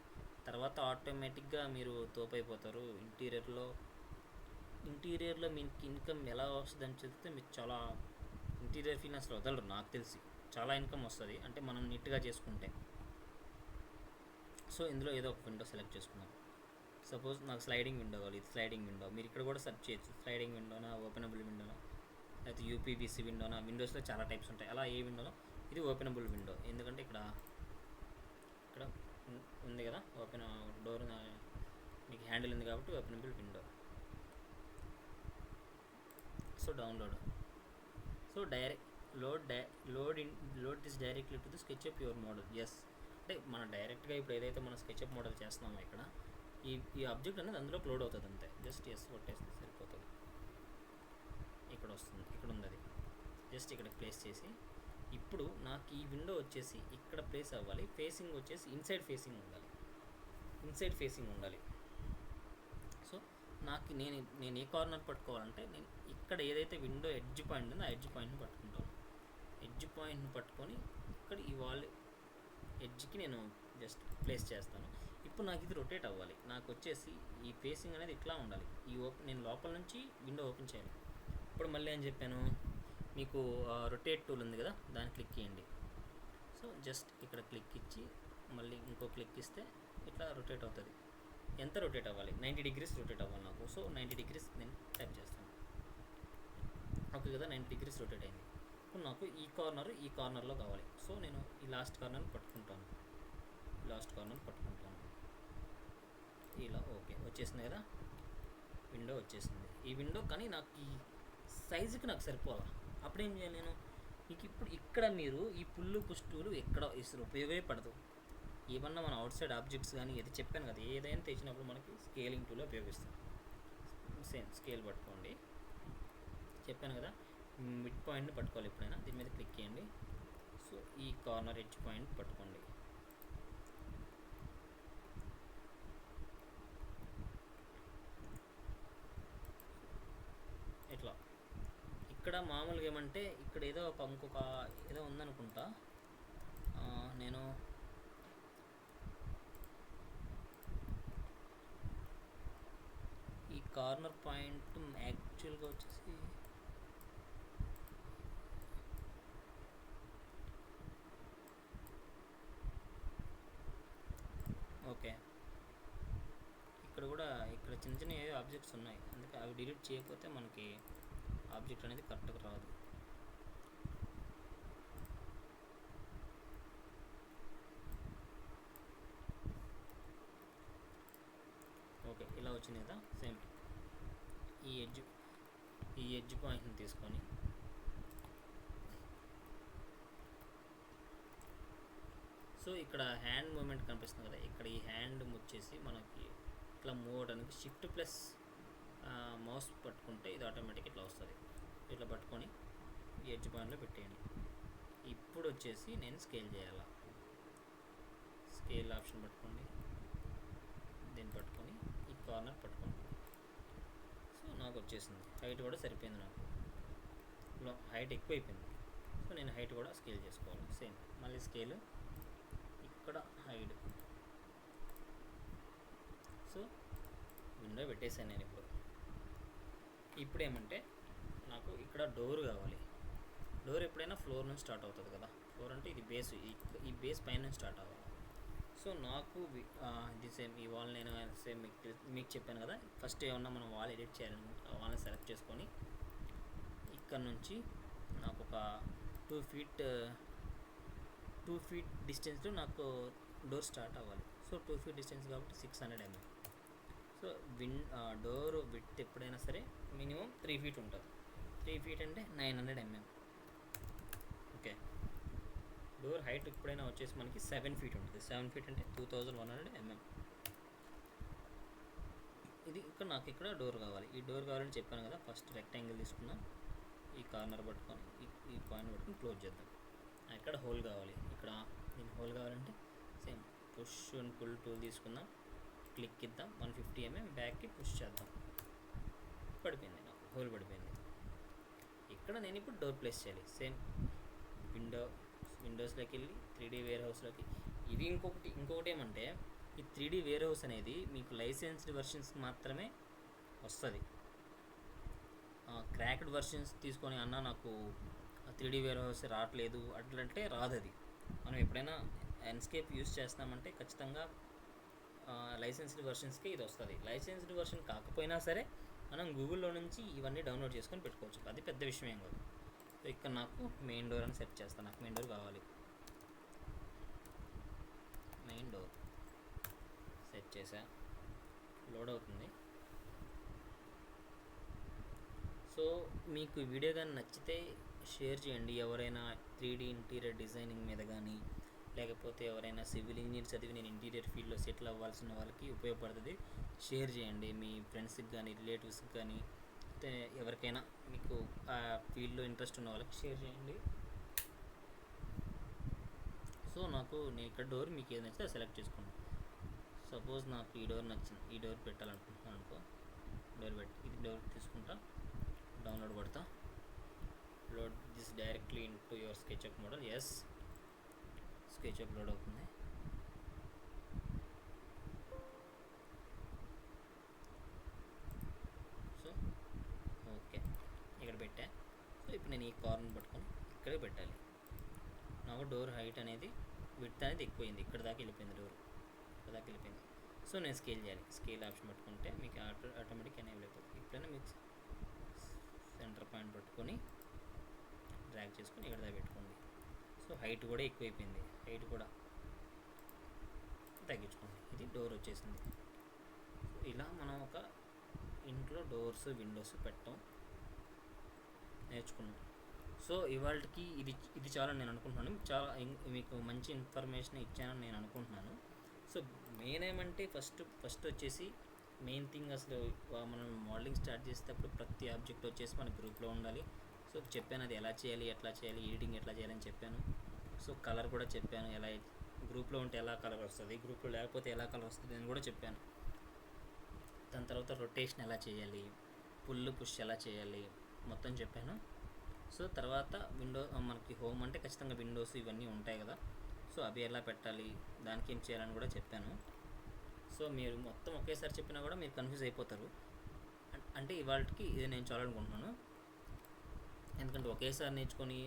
తర్వాత ఆటోమేటిక్గా మీరు తోపైపోతారు. ఇంటీరియర్లో మీకు ఇన్కమ్ ఎలా వస్తుందని చెప్తే మీకు చాలా ఇంటీరియర్ ఫీల్డ్ అసలు వదలరు నాకు తెలిసి. చాలా ఇన్కమ్ వస్తుంది అంటే మనం నీట్గా చేసుకుంటే. సో ఇందులో ఏదో ఒక విండో సెలెక్ట్ చేసుకుందాం. సపోజ్ నాకు స్లైడింగ్ విండో కావాలి. ఇది స్లైడింగ్ విండో. మీరు ఇక్కడ కూడా సెర్చ్ చేయొచ్చు. స్లైడింగ్ విండోనా, ఓపెనబుల్ విండోనా, లేకపోతే యూపీవీసీ విండోనా. విండోస్లో చాలా టైప్స్ ఉంటాయి. అలా ఏ విండోలో ఇది ఓపెనబుల్ విండో. ఎందుకంటే ఇక్కడ ఉంది కదా ఓపెన్ డోర్, మీకు హ్యాండిల్ ఉంది కాబట్టి openable window. So download. So load this directly to the SketchUp your model. Yes అంటే మనం డైరెక్ట్గా ఇప్పుడు ఏదైతే మనం స్కెచ్అప్ మోడల్ చేస్తున్నామో ఇక్కడ ఈ ఆబ్జెక్ట్ అనేది అందులోకి లోడ్ అవుతుంది అంతే. జస్ట్ ఎస్ కొట్టేస్తే సరిపోతుంది. ఇక్కడ వస్తుంది, ఇక్కడ ఉంది అది. జస్ట్ ఇక్కడ ప్లేస్ చేసి ఇప్పుడు నాకు ఈ విండో వచ్చేసి ఇక్కడ ప్లేస్ అవ్వాలి. ఫేసింగ్ వచ్చేసి ఇన్సైడ్ ఫేసింగ్ ఉండాలి. సో నాకు నేను ఏ కార్నర్ పట్టుకోవాలంటే నేను ఇక్కడ ఏదైతే విండో ఎడ్జ్ పాయింట్ ఉందో ఆ ఎడ్జ్ పాయింట్ని పట్టుకుంటాను. ఎడ్జ్ పాయింట్ని పట్టుకొని ఇక్కడ ఈ వాల్ ఎడ్జ్కి నేను జస్ట్ ప్లేస్ చేస్తాను. ఇప్పుడు నాకు ఇది రొటేట్ అవ్వాలి. నాకు వచ్చేసి ఈ ఫేసింగ్ అనేది ఇట్లా ఉండాలి. నేను లోపల నుంచి విండో ఓపెన్ చేయాలి. ఇప్పుడు మళ్ళీ ఏం చెప్పాను మీకు, రొటేట్ టూల్ ఉంది కదా దాన్ని క్లిక్ చేయండి. సో జస్ట్ ఇక్కడ క్లిక్ ఇచ్చి మళ్ళీ ఇంకో క్లిక్ ఇస్తే ఇట్లా రొటేట్ అవుతుంది. ఎంత రొటేట్ అవ్వాలి? 90 degrees రొటేట్ అవ్వాలి నాకు. సో 90 degrees నేను టైప్ చేస్తాను. ఓకే కదా, 90 degrees రొటేట్ అయింది. ఇప్పుడు నాకు ఈ కార్నర్లో కావాలి. సో నేను ఈ లాస్ట్ కార్నర్ పట్టుకుంటాను. ఇలా ఓకే వచ్చేసింది కదా, విండో వచ్చేసింది. ఈ విండో కానీ నాకు ఈ సైజుకి నాకు సరిపోవాలి. అప్పుడు ఏం చేయాలి నేను? మీకు ఇప్పుడు ఇక్కడ మీరు ఈ పుష్ టూలు ఎక్కడ ఇస్తారు ఉపయోగమే పడదు. ఏమన్నా మన అవుట్ సైడ్ ఆబ్జెక్ట్స్ కానీ ఏది చెప్పాను కదా, ఏదైనా తెచ్చినప్పుడు మనకి స్కేలింగ్ టూల్ ఉపయోగిస్తాం. సేమ్ స్కేల్ పట్టుకోండి. చెప్పాను కదా మిడ్ పాయింట్ని పట్టుకోవాలి. ఎప్పుడైనా దీని మీద క్లిక్ చేయండి. సో ఈ కార్నర్ ఎడ్జ్ పాయింట్ పట్టుకోండి. ఇట్లా ఇక్కడ మామూలుగా ఏమంటే ఇక్కడ ఇంకొక ఏదో ఉందనుకుంటా. నేను ఈ కార్నర్ పాయింట్ యాక్చువల్గా వచ్చేసి ఓకే, ఇక్కడ చిన్న చిన్న ఏవో ఆబ్జెక్ట్స్ ఉన్నాయి. అందుకే అవి డిలీట్ చేయకపోతే మనకి ఆబ్జెక్ట్ అనేది కరెక్ట్గా రాదు. ఓకే ఇలా వచ్చింది కదా. సేమ్ ఈ ఎడ్జ్ పాయింట్ని తీసుకొని సో ఇక్కడ హ్యాండ్ మూమెంట్ కనిపిస్తుంది కదా, ఇక్కడ ఈ హ్యాండ్ వచ్చేసి మనకి ఇట్లా మూవ్ అవడానికి షిఫ్ట్ ప్లస్ మౌస్ పట్టుకుంటే ఇది ఆటోమేటిక్ ఇట్లా వస్తుంది. ఇట్లా పట్టుకొని ఈ ఎడ్జ్ పాయింట్లో పెట్టేయండి. ఇప్పుడు వచ్చేసి నేను స్కేల్ చేయాలా. స్కేల్ ఆప్షన్ పట్టుకోండి, దీన్ని పట్టుకొని ఈ కార్నర్ పట్టుకోండి. సో నాకు వచ్చేసింది. హైట్ కూడా సరిపోయింది. నాకు హైట్ ఎక్కువైపోయింది. సో నేను హైట్ కూడా స్కేల్ చేసుకోవాలి. సేమ్ మళ్ళీ స్కేల్ ఇక్కడ హైడ్. సో విండో పెట్టేసాను నేను. ఇప్పుడు ఏమంటే నాకు ఇక్కడ డోర్ కావాలి. డోర్ ఎప్పుడైనా ఫ్లోర్ నుంచి స్టార్ట్ అవుతుంది కదా. ఫ్లోర్ అంటే ఇది బేస్, ఈ బేస్ పైన నుంచి స్టార్ట్ అవ్వాలి. సో నాకు ఇది సేమ్ ఈ వాల్ నేను సేమ్ మీకు చెప్పాను కదా, ఫస్ట్ ఏమన్నా మనం వాల్ ఎడిట్ చేయాలనుకుంటే ఆ వాల్ని సెలెక్ట్ చేసుకొని ఇక్కడ నుంచి నాకు ఒక 2 feet డిస్టెన్స్లో నాకు డోర్ స్టార్ట్ అవ్వాలి. సో 2 feet డిస్టెన్స్ కాబట్టి 600 mm. సో డోర్ విడ్త్ ఎప్పుడైనా సరే మినిమం 3 feet ఉంటుంది. 3 feet అంటే 900 mm. ఓకే, డోర్ హైట్ ఎప్పుడైనా వచ్చేసి మనకి 7 feet ఉంటుంది. 7 feet అంటే 2100 mm. ఇది నాకు ఇక్కడ డోర్ కావాలి. ఈ డోర్ కావాలని చెప్పాను కదా, ఫస్ట్ రెక్టాంగిల్ తీసుకున్నాం. ఈ కార్నర్ పట్టుకొని ఈ పాయింట్ పట్టుకొని క్లోజ్ చేద్దాం. ఇక్కడ హోల్ కావాలి. ఇక్కడ దీని హోల్ కావాలంటే same push and pull tool తీసుకుందాం. క్లిక్ ఇద్దాం. 150 mm బ్యాక్కి పుష్ చేద్దాం. పడిపోయింది, నాకు హోల్ పడిపోయింది. ఇక్కడ నేను ఇప్పుడు డోర్ ప్లేస్ చేయాలి. సేమ్ విండోస్లోకి వెళ్ళి 3D వేర్ హౌస్లోకి. ఇది ఇంకొకటి ఏమంటే, ఈ 3D వేర్ హౌస్ అనేది మీకు లైసెన్స్డ్ వెర్షన్స్కి మాత్రమే వస్తుంది. క్రాక్డ్ వెర్షన్స్ తీసుకొని అన్న నాకు 3D వేర్ హౌస్ రావట్లేదు అట్లంటే రాదు. అది మనం ఎప్పుడైనా ఎన్స్కేప్ యూస్ చేస్తామంటే ఖచ్చితంగా లైసెన్స్డ్ వెర్షన్స్కి ఇది వస్తుంది. లైసెన్స్డ్ వెర్షన్ కాకపోయినా సరే మనం గూగుల్లో నుంచి ఇవన్నీ డౌన్లోడ్ చేసుకొని పెట్టుకోవచ్చు. అది పెద్ద విషయం ఏం కాదు. సో ఇక్కడ నాకు మెయిన్ డోర్ అని సెట్ చేస్తాను. నాకు మెయిన్ డోర్ కావాలి. మెయిన్ డోర్ సెట్ చేసా, లోడ్ అవుతుంది. సో మీకు ఈ వీడియో కానీ నచ్చితే షేర్ చేయండి. ఎవరైనా 3D ఇంటీరియర్ డిజైనింగ్ మీద కానీ, లేకపోతే ఎవరైనా సివిల్ ఇంజనీర్ చదివి నేను ఇంటీరియర్ ఫీల్డ్లో సెటిల్ అవ్వాల్సిన వాళ్ళకి ఉపయోగపడుతుంది. షేర్ చేయండి మీ ఫ్రెండ్స్కి కానీ, రిలేటివ్స్కి కానీ, ఎవరికైనా మీకు ఆ ఫీల్డ్లో ఇంట్రెస్ట్ ఉన్న వాళ్ళకి షేర్ చేయండి. సో నేను ఇక్కడ డోర్ మీకు ఏది నచ్చితే సెలెక్ట్ చేసుకోండి. సపోజ్ నాకు ఈ డోర్ నచ్చింది, ఈ డోర్ పెట్టాలనుకుంటున్నాను అనుకో, ఇది డోర్ తీసుకుంటా, డౌన్లోడ్ పడతా, load this directly into your SketchUp model. Yes, SketchUp load అవుతుంది. సో ఓకే, ఇక్కడ పెట్టా. సో ఇప్పుడు నేను ఈ కార్నర్ పట్టుకొని ఇక్కడే పెట్టాలి. నాకు డోర్ హైట్ అనేది, విడ్త్ అనేది ఎక్కువైంది, ఇక్కడ దాకా వెళ్ళిపోయింది, డోర్ ఇక్కడ దాకా వెళ్ళిపోయింది. సో నేను స్కేల్ చేయాలి. స్కేల్ ఆప్షన్ పట్టుకుంటే మీకు ఆటోమేటిక్ ఎనేబుల్ అయిపోతుంది. ఇప్పుడైనా మీకు సెంటర్ పాయింట్ పట్టుకొని డ్రాగ్ చేసుకొని ఇక్కడ దాకా పెట్టుకోండి. సో హైట్ కూడా ఎక్కువైపోయింది, హైట్ కూడా తగ్గించుకోండి. ఇది డోర్ వచ్చేసింది. ఇలా మనం ఒక ఇంట్లో డోర్స్, విండోస్ పెట్టడం నేర్చుకున్నాం. సో ఇవాళకి ఇది చాలా నేను అనుకుంటున్నాను. చాలా మీకు మంచి ఇన్ఫర్మేషన్ ఇచ్చానని నేను అనుకుంటున్నాను. సో మెయిన్ ఏమంటే ఫస్ట్ వచ్చేసి మెయిన్ థింగ్, అసలు మనం మోడలింగ్ స్టార్ట్ చేసేటప్పుడు ప్రతి ఆబ్జెక్ట్ వచ్చేసి మన గ్రూప్లో ఉండాలి. సో చెప్పాను అది ఎలా చేయాలి, ఎట్లా చేయాలి, ఎడిటింగ్ ఎట్లా చేయాలని చెప్పాను. సో కలర్ కూడా చెప్పాను, ఎలా గ్రూప్లో ఉంటే ఎలా కలర్ వస్తుంది, గ్రూప్లో లేకపోతే ఎలా కలర్ వస్తుంది అని కూడా చెప్పాను. దాని తర్వాత రొటేషన్ ఎలా చేయాలి, పుష్ ఎలా చేయాలి మొత్తం చెప్పాను. సో తర్వాత మనకి హోమ్ అంటే ఖచ్చితంగా విండోస్ ఇవన్నీ ఉంటాయి కదా, సో అవి ఎలా పెట్టాలి, దానికి ఏం చేయాలని కూడా చెప్పాను. సో మీరు మొత్తం ఒకేసారి చెప్పినా కూడా మీరు కన్ఫ్యూజ్ అయిపోతారు. అంటే ఇవాళకి ఇది నేను చాలనుకుంటున్నాను. ఎందుకంటే ఒకేసారి నేర్చుకొని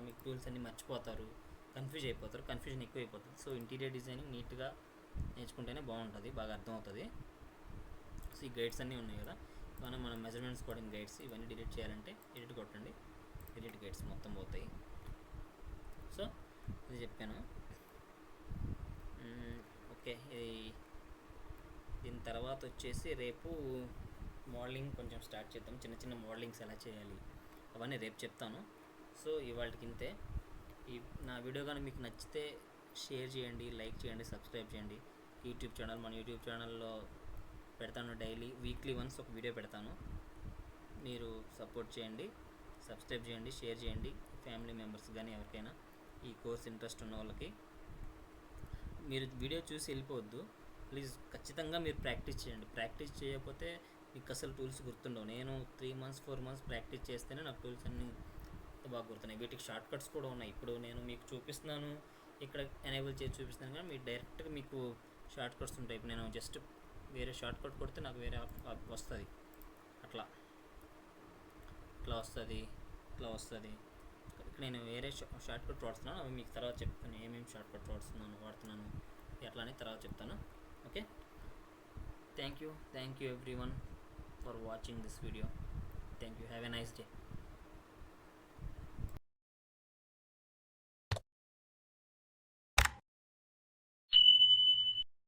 మీకు టూల్స్ అన్నీ మర్చిపోతారు, కన్ఫ్యూజ్ అయిపోతారు, కన్ఫ్యూజన్ ఎక్కువ అయిపోతుంది. సో ఇంటీరియర్ డిజైనింగ్ నీట్గా నేర్చుకుంటేనే బాగుంటుంది, బాగా అర్థమవుతుంది. సో ఈ గైడ్స్ అన్నీ ఉన్నాయి కదా, మన మెజర్మెంట్స్ కోడింగ్ గైడ్స్, ఇవన్నీ డిలీట్ చేయాలంటే ఎడిట్ కొట్టండి, డిలీట్ గైడ్స్ మొత్తం పోతాయి. సో ఇది చెప్పాను. ఓకే, దీని తర్వాత వచ్చేసి రేపు మోడలింగ్ కొంచెం స్టార్ట్ చేద్దాం. చిన్న చిన్న మోడలింగ్స్ ఎలా చేయాలి అవన్నీ రేపు చెప్తాను. సో ఇవాళకి ఇంతే. నా వీడియో కానీ మీకు నచ్చితే షేర్ చేయండి, లైక్ చేయండి, సబ్స్క్రైబ్ చేయండి. మన యూట్యూబ్ ఛానల్లో పెడతాను, డైలీ వీక్లీ వన్స్ ఒక వీడియో పెడతాను. మీరు సపోర్ట్ చేయండి, సబ్స్క్రైబ్ చేయండి, షేర్ చేయండి. ఫ్యామిలీ మెంబర్స్ కానీ ఎవరికైనా ఈ కోర్స్ ఇంట్రెస్ట్ ఉన్న వాళ్ళకి. మీరు వీడియో చూసి వెళ్ళిపోవద్దు ప్లీజ్, ఖచ్చితంగా మీరు ప్రాక్టీస్ చేయండి. ప్రాక్టీస్ చేయకపోతే మీకు అసలు టూల్స్ గుర్తుండవు. నేను 3 months 4 months ప్రాక్టీస్ చేస్తేనే నాకు టూల్స్ అన్నీ బాగా గుర్తున్నాయి. వీటికి షార్ట్ కట్స్ కూడా ఉన్నాయి. ఇప్పుడు నేను మీకు చూపిస్తున్నాను, ఇక్కడ ఎనేబుల్ చేసి చూపిస్తున్నాను, కానీ మీరు డైరెక్ట్గా మీకు షార్ట్ కట్స్ ఉంటాయి. ఇప్పుడు నేను జస్ట్ వేరే షార్ట్ కట్ కొడితే నాకు వేరే వస్తుంది, అట్లా వస్తుంది. ఇక్కడ నేను వేరే షార్ట్ కట్ వాడుతున్నాను, అవి మీకు తర్వాత చెప్తాను. ఏమేమి షార్ట్ కట్ వాడుతున్నాను ఎట్లా అని తర్వాత చెప్తాను. Okay, thank you everyone for watching this video. Thank you. Have a nice day.